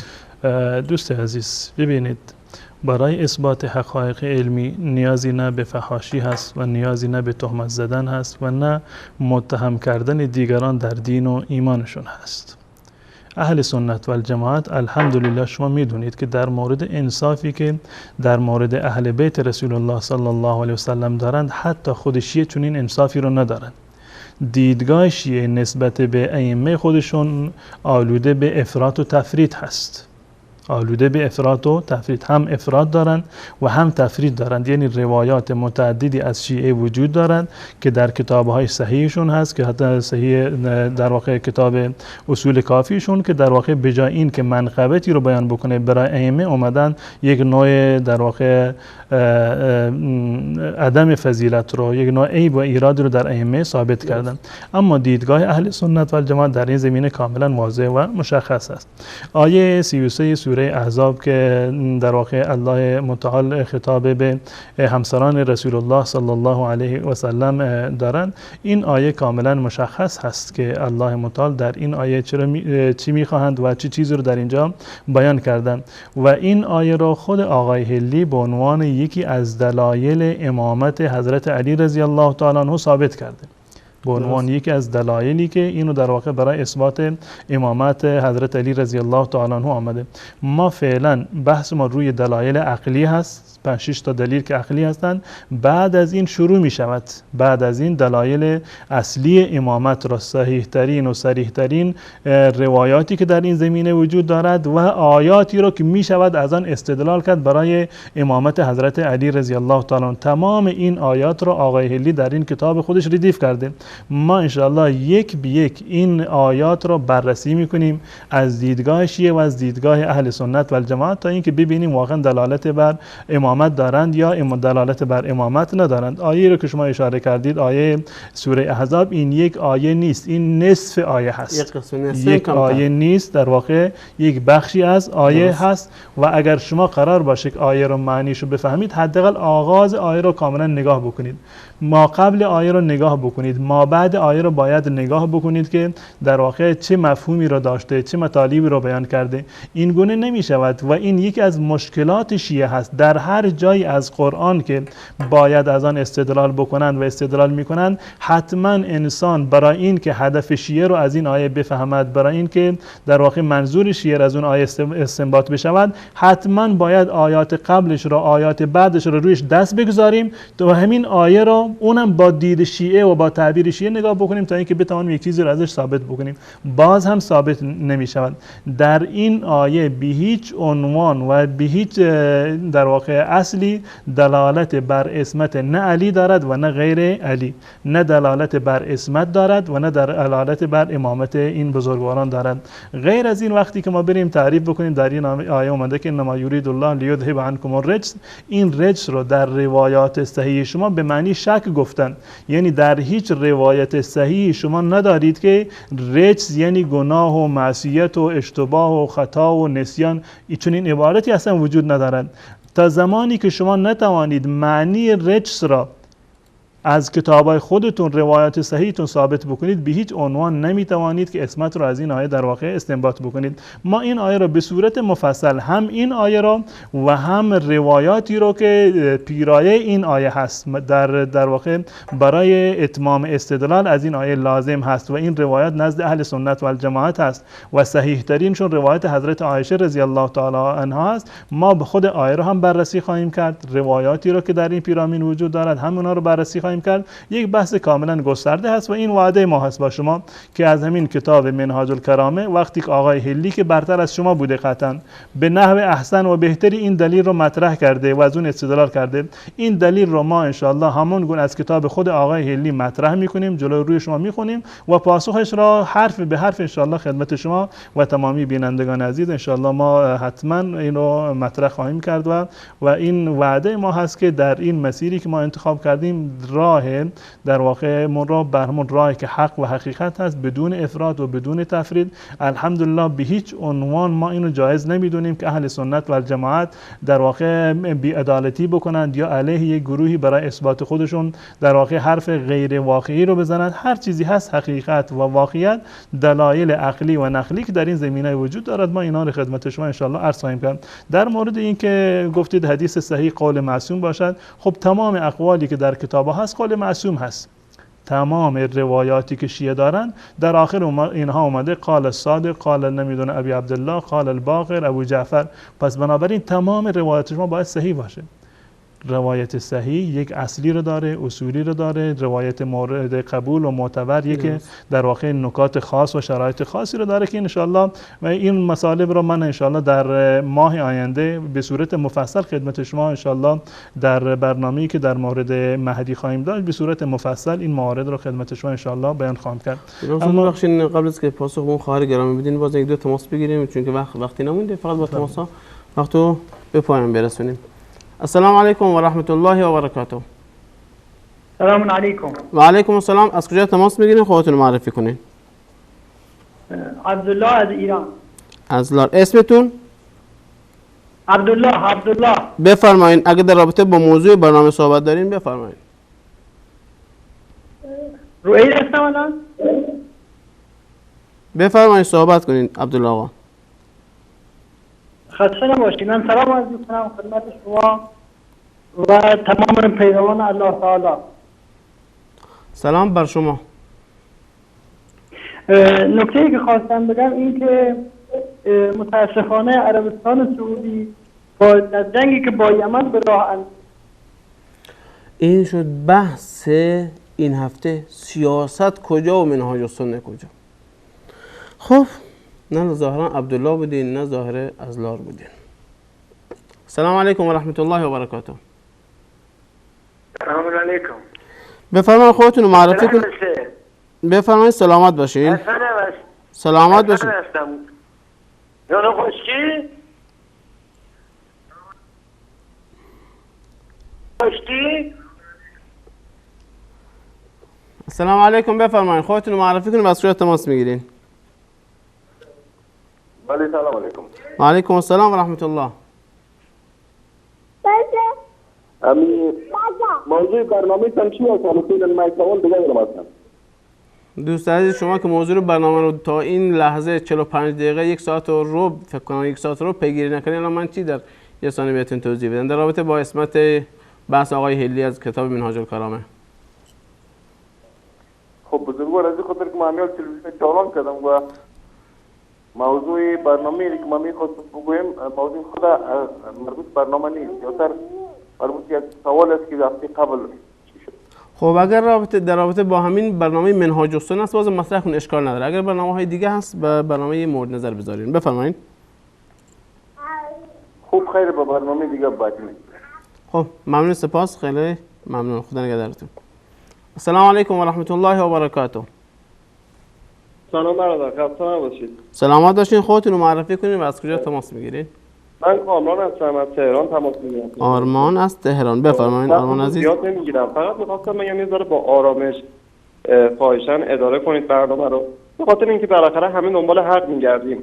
B: دوست عزیز ببینید، برای اثبات حقایق علمی نیازی نه به فحاشی هست و نیازی نه به تهمت زدن هست و نه متهم کردن دیگران در دین و ایمانشون هست. اهل سنت و الجماعت الحمدلله شما میدونید که در مورد انصافی که در مورد اهل بیت رسول الله صلی الله علیه و سلم دارند، حتی خود شیعه چنین انصافی رو ندارند. دیدگاه شیعه نسبت به ائمه خودشون آلوده به افراط و تفرید هست، آلوده به افراط و تفرید، هم افراط دارند و هم تفرید دارند. یعنی روایات متعددی از شیعه وجود دارند که در کتاب‌های صحیحشون هست، که حتی صحیح در واقع کتاب اصول کافیشون، که در واقع بجای این که منقبتی رو بیان بکنه برای ائمه، اومدن یک نوع در واقع عدم فضیلت رو، یک نوع عیب و ایراد رو در ائمه ثابت کردن. اما دیدگاه اهل سنت و الجماعت در این زمینه کاملا واضح و مشخص است. آیه 33 سوره احزاب که در واقع الله متعال خطاب به همسران رسول الله صلی الله علیه و سلم دارند، این آیه کاملا مشخص هست که الله متعال در این آیه چی میخواهند و چه چیزی رو در اینجا بیان کردن. و این آیه را خود آقای هلی به عنوان یکی از دلایل امامت حضرت علی رضی الله تعالی عنه ثابت کرده، به عنوان یکی از دلایلی که اینو در واقع برای اثبات امامت حضرت علی رضی الله تعالی عنه آمده. ما فعلا بحث ما روی دلایل عقلی هست، 5-6 تا دلیل که عقلی هستند. بعد از این شروع می شود، بعد از این دلایل اصلی امامت را، صحیح ترین و صریح ترین روایاتی که در این زمینه وجود دارد و آیاتی را که می شود از آن استدلال کرد برای امامت حضرت علی رضی الله تعالی عنه. تمام این آیات را آقای هلی در این کتاب خودش ردیف کرده. ما انشاءالله یک به یک این آیات را بررسی میکنیم از دیدگاه شیعه و از دیدگاه اهل سنت و الجماعت، تا اینکه ببینیم واقعا دلالت بر امامت دارند یا دلالت بر امامت ندارند. آیه رو که شما اشاره کردید، آیه سوره احزاب، این یک آیه نیست، این نصف آیه هست، یک آیه نیست، در واقع یک بخشی از آیه هست. و اگر شما قرار باشه که آیه رو معنیشو بفهمید، حداقل آغاز آیه رو کاملا نگاه بکنید، ما قبل آیه رو نگاه بکنید، ما بعد آیه رو باید نگاه بکنید که در واقع چه مفهومی رو داشته، چه مطالبی رو بیان کرده. این گونه نمی شود و این یکی از مشکلات شیعه هست. در هر جایی از قرآن که باید از آن استدلال بکنند و استدلال میکنند، حتما انسان برای این که هدف شیعه رو از این آیه بفهمد، برای این که در واقع منظور شیعه از اون آیه استنباط بشود، حتما باید آیات قبلش رو، آیات بعدش رو رویش دست بگذاریم تا همین آیه رو اونم با دید شیعه و با تعبیر شیعه نگاه بکنیم تا اینکه بتوانیم یک چیزی رو ازش ثابت بکنیم. باز هم ثابت نمی شود. در این آیه به هیچ عنوان و به هیچ در واقع اصلی دلالت بر عصمت نه علی دارد و نه غیر علی، نه دلالت بر عصمت دارد و نه دلالت بر امامت این بزرگواران دارد. غیر از این وقتی که ما بریم تعریف بکنیم، در این آیه اومده که انما یرید الله لیذهب عنکم الرجس، این رجس رو در روایات صحیح شما به معنی شک گفتن. یعنی در هیچ روایت صحیح شما ندارید که رجس یعنی گناه و معصیت و اشتباه و خطا و نسیان، چون این عبارتی اصلا وجود ندارد. تا زمانی که شما نتوانید معنی رجس را از کتابای خودتون، روایات صحیحتون ثابت بکنید، به هیچ عنوان نمیتوانید که عصمت رو از این آیه در واقع استنباط بکنید. ما این آیه رو به صورت مفصل، هم این آیه رو و هم روایاتی رو که پیرایه این آیه هست در واقع برای اتمام استدلال از این آیه لازم هست و این روایات نزد اهل سنت و الجماعت هست و صحیح ترینشون روایت حضرت عایشه رضی الله تعالی عنها است. ما به خود آیه رو هم بررسی خواهیم کرد، روایاتی رو که در این پیرامین وجود دارد هم اونا رو بررسی خواهیم کرد. یک بحث کاملا گسترده هست و این وعده ما هست با شما که از همین کتاب منهاج الکرامه، وقتی که آقای هلی که برتر از شما بوده قطعا به نحو احسن و بهتری این دلیل رو مطرح کرده و از اون استدلال کرده، این دلیل رو ما انشاءالله همون گونه از کتاب خود آقای هلی مطرح میکنیم، جلوی روی شما میخونیم و پاسخش را حرف به حرف انشاءالله خدمت شما و تمامی بینندگان عزیز انشاءالله ما حتما اینو مطرح خواهیم کرد و این وعده ما هست که در این مسیری که ما انتخاب کردیم، راه در واقع من را برمون راهی که حق و حقیقت هست، بدون افراط و بدون تفرید. الحمدلله به هیچ عنوان ما اینو جایز نمیدونیم که اهل سنت و الجماعت در واقع بی‌عدالتی بکنند یا علیه یک گروهی برای اثبات خودشون در واقع حرف غیر واقعی رو بزنند. هر چیزی هست حقیقت و واقعیت، دلایل عقلی و نقلی که در این زمینه وجود دارد، ما اینا رو خدمت شما ان شاء الله عرض خواهیم کرد. در مورد این که گفتید حدیث صحیح قول معصوم باشد، خب تمام اقوالی که در کتاب‌ها هست قول معصوم هست. تمام روایاتی که شیعه دارن در آخر اینها اومده قال الصادق، قال نمیدونه ابی عبدالله، قال الباقر، ابو جعفر. پس بنابراین تمام روایات شما باید صحیح باشه. روایت صحیح یک اصلی رو داره، اصولی رو داره، روایت مورد قبول و معتبر یک در واقع نکات خاص و شرایط خاصی رو داره که انشالله و این مطالب رو من انشالله در ماه آینده به صورت مفصل خدمت شما انشالله در برنامه‌ای که در مورد مهدی خواهیم داشت به صورت مفصل این موارد رو خدمت شما انشالله بیان خواهم کرد.
A: اما بخشین قبل از که پاسخ اون خواهر گرامی بدین باز یک دو تماس بگیریم چون که وقتی نمونده، فقط با تماس‌ها وقتو به پایان برسونیم. السلام علیکم و رحمت الله و برکاته.
G: سلام علیکم.
A: و علیکم السلام. از کجا تماس میگیرین؟ خودتون معرفی کنین.
G: عبدالله از ایران.
A: از لار. اسمتون؟
G: عبدالله.
A: بفرمایین. اگه در رابطه با موضوع برنامه صحبت دارین بفرمایین.
G: روئی هستم الان.
A: بفرمایین صحبت کنین عبدالله آقا.
G: خسته نباشید. من سلام عرض می‌کنم خدمت شما و تمام پیروان الله تعالی.
A: سلام بر شما.
G: نکته‌ای که خواستم بگم این که متاسفانه عربستان سعودی با جنگی که با یمن به راه
A: این شد بحث این هفته. سیاست کجا و منهاج السنه کجا؟ خب نه ظاهرا عبدالله بودین نه ظاهر ازلار بودین. سلام علیکم و رحمت الله و برکاته.
F: سلام علیکم.
A: بفرمایید خودتون رو معرفی کنید. بفرمایید. سلامت باشین. سلامت باشین.
F: یالا خوشتی؟
A: السلام علیکم. بفرمایید خودتون رو معرفی کنید و از کجا تماس میگیرین؟
F: ولی سلام علیکم.
A: و علیکم السلام و رحمت الله.
F: موضوع برنامه تنشی و سالسین المایکروفون دیگه دارم هستم.
A: دوست عزیز شما که موضوع برنامه رو تا این لحظه 45 دقیقه 1 ساعت و ربع فکر کنم 1 ساعت و ربع پیگیری نکنین، الان من چی در یه ثانیه بهتون توضیح بدم در رابطه با اسمت بحث آقای هلی از کتاب منهاج الکرامه.
F: خب بزرگوار از این خاطر که من میاد تلویزیون چالان کردم و موضوع برنامه که من میخواستم بگویم موضوع خود مربوط برنامه نیست، یا مربوط یک سوال است که هفته قبل شد.
A: خب اگر در رابطه با همین برنامه منهاج السنه است باز مطرح کن، اشکال نداره. اگر برنامه‌های دیگه هست به برنامه مورد نظر بذارین. بفرمایید.
F: خوب خیر، با برنامه دیگه باید میشه.
A: خب ممنون، سپاس، خیلی ممنون، خدا نگهدارتون. السلام علیکم و رحمت الله و برکاته.
H: سلام برادر، خسته نباشید.
A: سلامت باشین. خودتون رو معرفی کنین و از کجا تماس میگیرین؟
H: من آرمان هستم، از تهران تماس میگیرم.
A: آرمان از تهران. بفرمایید آرمان عزیز.
H: زیاد نمیگیرم، فقط می‌خواستم بگم یه ذره با آرامش خواهشاً اداره کنید برنامه رو، به خاطر اینکه بالاخره همه دنبال حق می‌گردیم.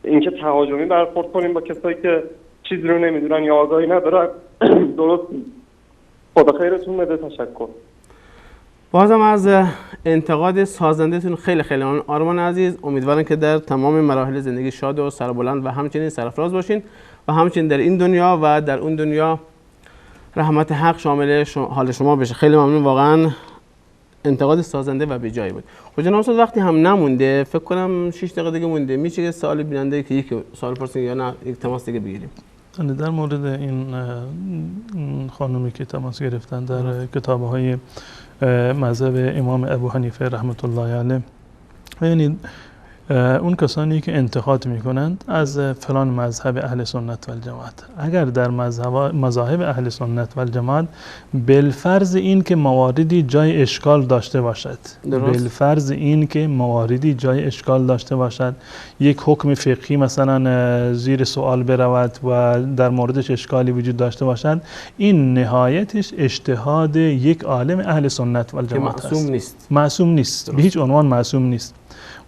H: اینکه تهاجمی برخورد کنیم با کسایی که چیزی رو نمیدونن یا آگاهی ندارن درست نیست. خدا خیرتون بده. تشکر.
A: بازم از انتقاد سازنده‌تون خیلی خیلی ممنون آرمان عزیز. امیدوارم که در تمام مراحل زندگی شاد و سربلند و همچنین سرفراز باشین و همچنین در این دنیا و در اون دنیا رحمت حق شامل حال شما بشه. خیلی ممنون، واقعا انتقاد سازنده و بی‌جایی بود. خب جناب استاد وقتی هم نمونده، فکر کنم 6 دقیقه دیگه مونده، میشه که سوال بیننده که یک سوال پرسید یا نه یک تماس دیگه بگیریم؟
B: در مورد این خانومی که تماس گرفتن در کتاب‌های مذهب امام ابو حنیفه رحمت الله علیه، یعنی اون کسانی که انتقاد میکنند از فلان مذهب اهل سنت و الجماعت، اگر در مذاهب اهل سنت و الجماعت بالفرض این که مواردی جای اشکال داشته باشد، بالفرض این که مواردی جای اشکال داشته باشد، یک حکم فقهی مثلا زیر سوال برود و در موردش اشکالی وجود داشته باشد، این نهایتش اجتهاد یک عالم اهل سنت و الجماعت است. معصوم نیست، به هیچ عنوان معصوم نیست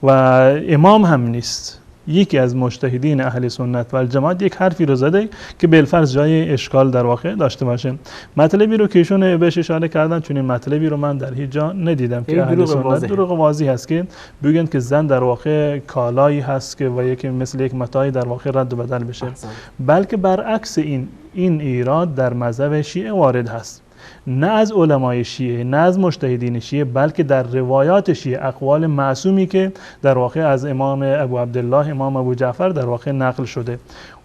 B: و امام هم نیست. یکی از مجتهدین اهل سنت و الجماعت یک حرفی رو زده که بالفرض جای اشکال در واقع داشته باشه. مطلبی رو که ایشون بهش اشاره کردن، چون این مطلبی رو من در هیچ جا ندیدم که اهل سنت دروغ واضح هست که بگن که زن در واقع کالایی هست که و یکی مثل یک متاعی در واقع رد و بدل بشه، بلکه برعکس این ایراد در مذهب شیعه وارد هست. نه از علمای شیعه، نه از مجتهدین شیعه، بلکه در روایات شیعه، اقوال معصومی که در واقع از امام ابو عبدالله امام ابو جعفر در واقع نقل شده.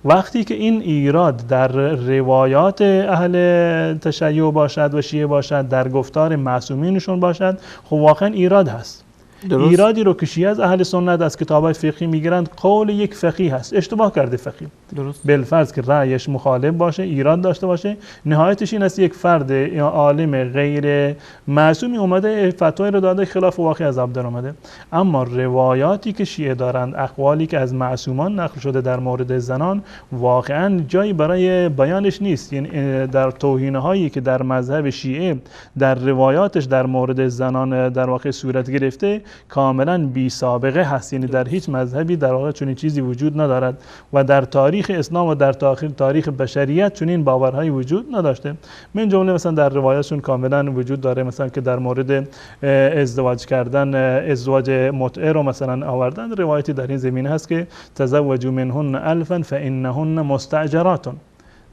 B: وقتی که این ایراد در روایات اهل تشیع باشد و شیعه باشد، در گفتار معصومینشون باشد، خب واقعا ایراد هست.
A: درست.
B: ایرادی رو که شیعه از اهل سنت از کتابای فقهی میگیرند قول یک فقیه هست، اشتباه کرده فقیه،
A: درست.
B: بالفرض که رأیش مخالف باشه، ایراد داشته باشه، نهایتش این است یک فرد یا عالم غیر معصومی اومده فتوی رو داده خلاف واقع از آب در اومده. اما روایاتی که شیعه دارند، اقوالی که از معصومان نقل شده در مورد زنان، واقعا جایی برای بیانش نیست. یعنی در توهین‌هایی که در مذهب شیعه در روایاتش در مورد زنان در واقع صورت گرفته کاملا بی سابقه هست. یعنی در هیچ مذهبی در واقع چنین چیزی وجود ندارد و در تاریخ اسلام و در تاریخ بشریت چنین باورهایی وجود نداشته. من جمله مثلا در روایاتشون کاملا وجود داره، مثلا که در مورد ازدواج کردن، ازدواج متعه رو مثلا آوردن. روایتی در این زمینه هست که تزوجوا منهن 1000 فانهن مستاجرات.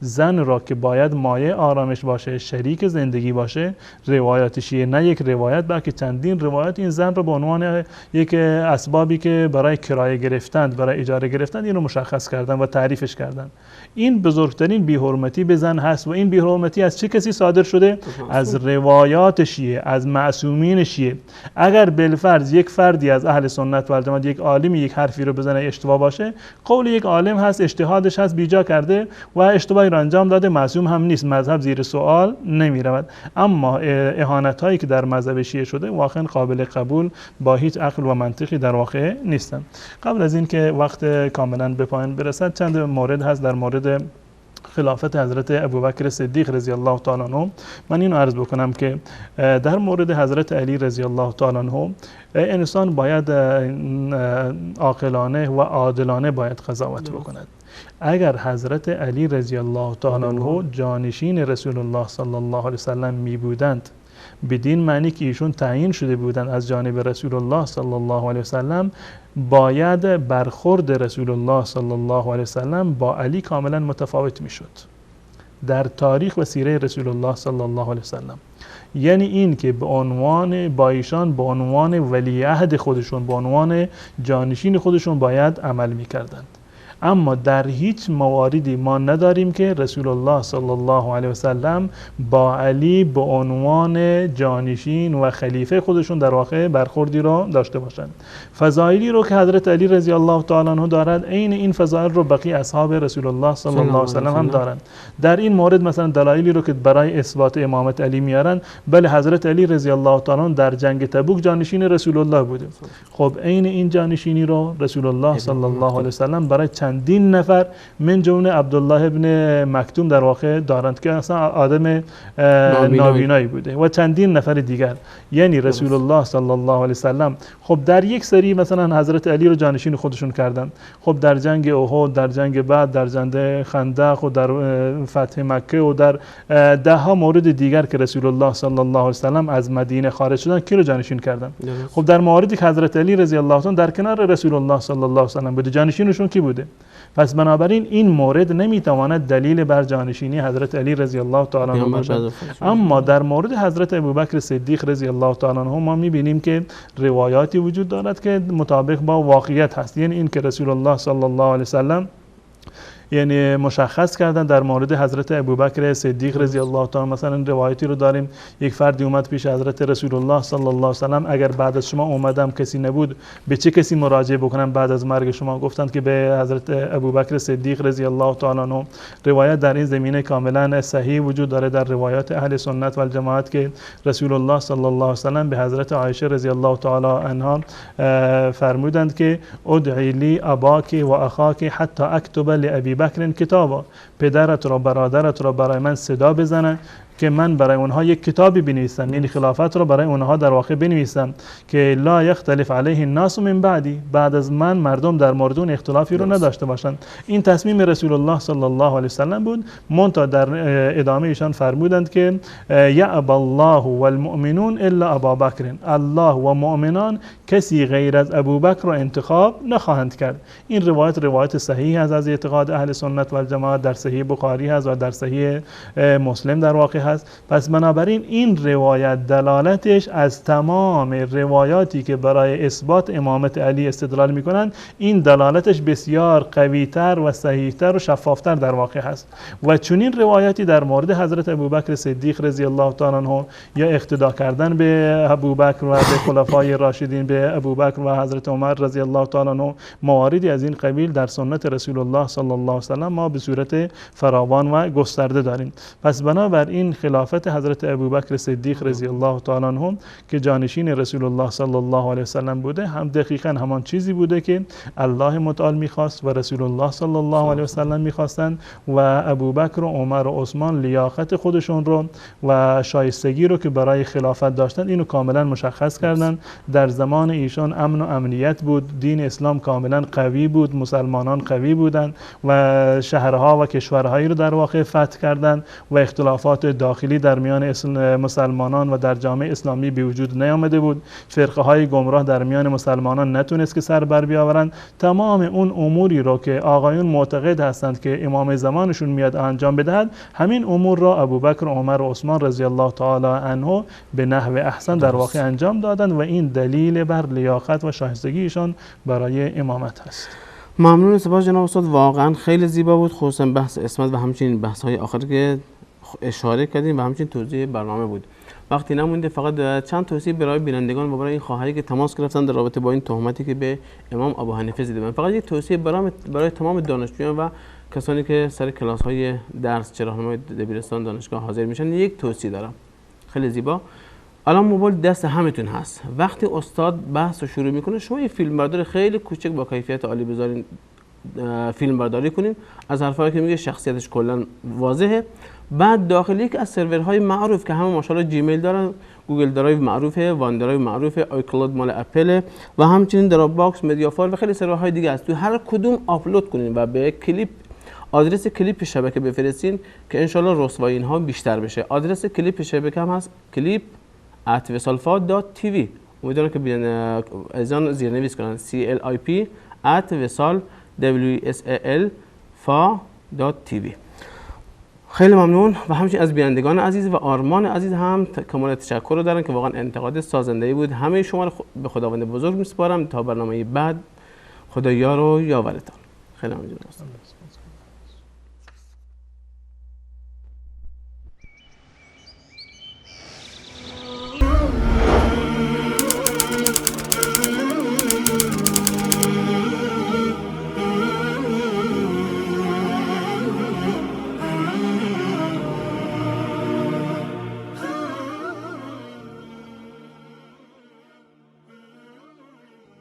B: زن را که باید مایه آرامش باشه، شریک زندگی باشه، روایات شیعه نه یک روایت بلکه چندین روایت این زن را به عنوان یک اسبابی که برای کرایه گرفتن، برای اجاره گرفتن، این رو مشخص کردن و تعریفش کردن. این بزرگترین بی‌حرمتی به زن هست و این بی‌حرمتی از چه کسی صادر شده؟ از روایات شیعه، از معصومین شیعه. اگر بالفرض یک فردی از اهل سنت و الجماعت، یک عالمی یک حرفی رو بزنه اشتباه باشه، قول یک عالم هست، اجتهادش هست، بیجا کرده و اشتباه را انجام داده، معصوم هم نیست، مذهب زیر سوال نمی رود. اما اهانت هایی که در مذهب شیعه شده واقعا قابل قبول با هیچ عقل و منطقی در واقع نیستند. قبل از این که وقت کاملا به پایان برسد، چند مورد هست در مورد خلافت حضرت ابوبکر صدیق رضی الله تعالی عنه. من اینو عرض بکنم که در مورد حضرت علی رضی الله تعالی عنه انسان باید عاقلانه و عادلانه باید قضاوت بکند. اگر حضرت علی رضی الله تعالی عنه جانشین رسول الله صلی الله علیه وسلم می بودند، بدین معنی که ایشون تعیین شده بودند از جانب رسول الله صلی الله علیه وسلم، باید برخورد رسول الله صلی الله علیه وسلم با علی کاملا متفاوت می شد در تاریخ و سیره رسول الله صلی الله علیه وسلم. یعنی این که به عنوان با ایشان به عنوان ولیعهد خودشون، به عنوان جانشین خودشون باید عمل می کردند. اما در هیچ مواردی ما نداریم که رسول الله صلی الله علیه وسلم با علی به عنوان جانشین و خلیفه خودشون در واقع برخوردی رو داشته باشند. فضایلی رو که حضرت علی رضی الله تعالی عنه دارد، عین این فضایل رو بقیه اصحاب رسول الله صلی الله علیه وسلم هم دارند. در این مورد مثلا دلایلی رو که برای اثبات امامت علی میارن، بله حضرت علی رضی الله تعالی عنه در جنگ تبوک جانشین رسول الله بوده. خب عین این جانشینی رو رسول الله صلی الله علیه وسلم برای چندین نفر من جمله عبدالله ابن مکتوم در واقع دارند که اصلا آدم نابینایی بوده و چندین نفر دیگر. یعنی رسول الله صلی الله علیه وسلم خب در یک سری مثلا حضرت علی رو جانشین خودشون کردن. خب در جنگ احد، در جنگ بعد، در جنگ خندق و در فتح مکه و در ده ها مورد دیگر که رسول الله صلی الله علیه وسلم از مدینه خارج شدن، کی رو جانشین کردن؟ خب در موردی که حضرت علی رضی الله عنه در کنار رسول الله صلی الله علیه وسلم بوده، جانشینشون کی بوده؟ پس بنابراین این مورد نمیتواند دلیل بر جانشینی حضرت علی رضی الله تعالی عنه باشد. اما در مورد حضرت ابوبکر صدیق رضی الله تعالی عنه ما میبینیم که روایاتی وجود دارد که مطابق با واقعیت هست. یعنی این که رسول الله صلی الله علیه وسلم یعنی مشخص کردن در مورد حضرت ابوبکر صدیق رضی الله تعالی. مثلا روایتی رو داریم یک فردی اومد پیش حضرت رسول الله صلی الله علیه و سلم، اگر بعد از شما اومدم کسی نبود به چه کسی مراجعه بکنم بعد از مرگ شما؟ گفتند که به حضرت ابوبکر صدیق رضی الله تعالی عنه. روایت در این زمینه کاملا صحیح وجود داره در روایات اهل سنت و الجماعت که رسول الله صلی الله علیه و سلم به حضرت عایشه رضی الله تعالی عنها فرمودند که ادعی لی اباک و اخاک حتی اکتب لابی بکر کتابا، پدرت را برادرت را برای من صدا بزنن که من برای اونها یک کتابی بنویسم، یعنی خلافت را برای اونها در واقع بنویسم که لا یختلف علیه الناس من بعدی، بعد از من مردم در مورد اون اختلافی رو نداشته باشند. این تصمیم رسول الله صلی الله علیه وسلم بود. منتها در ادامه ایشان فرمودند که یعب الله والمؤمنون الا ابابکر، الله و مؤمنان کسی غیر از ابوبکر را انتخاب نخواهند کرد. این روایت صحیح است از اعتقاد اهل سنت و الجماعت، در صحیح بخاری هست و در صحیح مسلم در واقع هست. پس بنابراین این روایت دلالتش از تمام روایاتی که برای اثبات امامت علی استدلال میکنند، این دلالتش بسیار قویتر و صحیحتر و شفافتر در واقع هست. و چنین روایاتی در مورد حضرت ابوبکر صدیق رضی الله تعالی عنه یا اقتدا کردن به ابوبکر و به خلفای راشدین، به ابوبکر و حضرت عمر رضی الله تعالی عنه، مواردی از این قبیل در سنت رسول الله صلی الله علیه و سلم ما به صورت فراوان و گسترده داریم. پس بنابراین خلافت حضرت ابوبکر صدیق رضی الله تعالی عنه که جانشین رسول الله صلی الله علیه و سلم بوده، هم دقیقاً همان چیزی بوده که الله متعال میخواست و رسول الله صلی الله علیه و سلم میخواستند و ابوبکر و عمر و عثمان لیاقت خودشون رو و شایستگی رو که برای خلافت داشتن اینو کاملا مشخص کردن. در زمان ایشان امن و امنیت بود، دین اسلام کاملا قوی بود، مسلمانان قوی بودند و شهرها و کشورهایی رو در واقع فتح کردند و اختلافات داخلی در میان مسلمانان و در جامعه اسلامی به وجود نیامده بود. فرقه های گمراه در میان مسلمانان نتونست که سر بر بیاورند. تمام اون اموری رو که آقایون معتقد هستند که امام زمانشون میاد انجام بدهد، همین امور را ابوبکر و عمر و عثمان رضی الله تعالی عنه به نحو احسن در واقع انجام دادند و این دلیل بر لیاقت و شایستگیشان برای امامت هست.
A: ممنون، سپاس جناب استاد، واقعا خیلی زیبا بود، خصوصا بحث اسمت و همچنین بحث های آخر که اشاره کردیم و همچنین توضیح برنامه بود. وقتی نمونده فقط چند توصیه برای بینندگان و برای این خواهری که تماس گرفتن در رابطه با این تهمتی که به امام ابو حنیفه زده بودند. فقط یک توصیه برای تمام دانشجویان و کسانی که سر کلاس های درس چه راهنمای دبیرستان دانشگاه حاضر میشن، یک توصیه دارم خیلی زیبا. الان موبایل دست همتون هست، وقتی استاد بحث رو شروع میکنه شما یه فیلم برداری خیلی کوچک با کیفیت عالی بذارین، فیلم برداری کنین از حرفایی که میگه، شخصیتش کلا واضحه. بعد داخل یک از سرورهای معروف که همه ماشاءالله جیمیل دارن، گوگل درایو معروفه، وان درایو معروفه، آیکلاود مال اپل و همچنین دراپ باکس، مدیا فایل و خیلی سرورهای دیگه است. تو هر کدوم آپلود کنین و به کلیپ آدرس کلیپ شبکه بفرستین که انشالله رسوایی اینها بیشتر بشه. آدرس کلیپ شبکه هم هست clip@visalfa.tv. امیدوارم که عزیزان زیرنویس کنن clip@visalfa.tv. خیلی ممنون و همچنین از بینندگان عزیز و آرمان عزیز هم کمال تشکر رو دارن که واقعا انتقاد سازنده‌ای بود. همه شما رو به خداوند بزرگ میسپارم تا برنامه بعد. خدا یار و یاورتان. خیلی ممنون.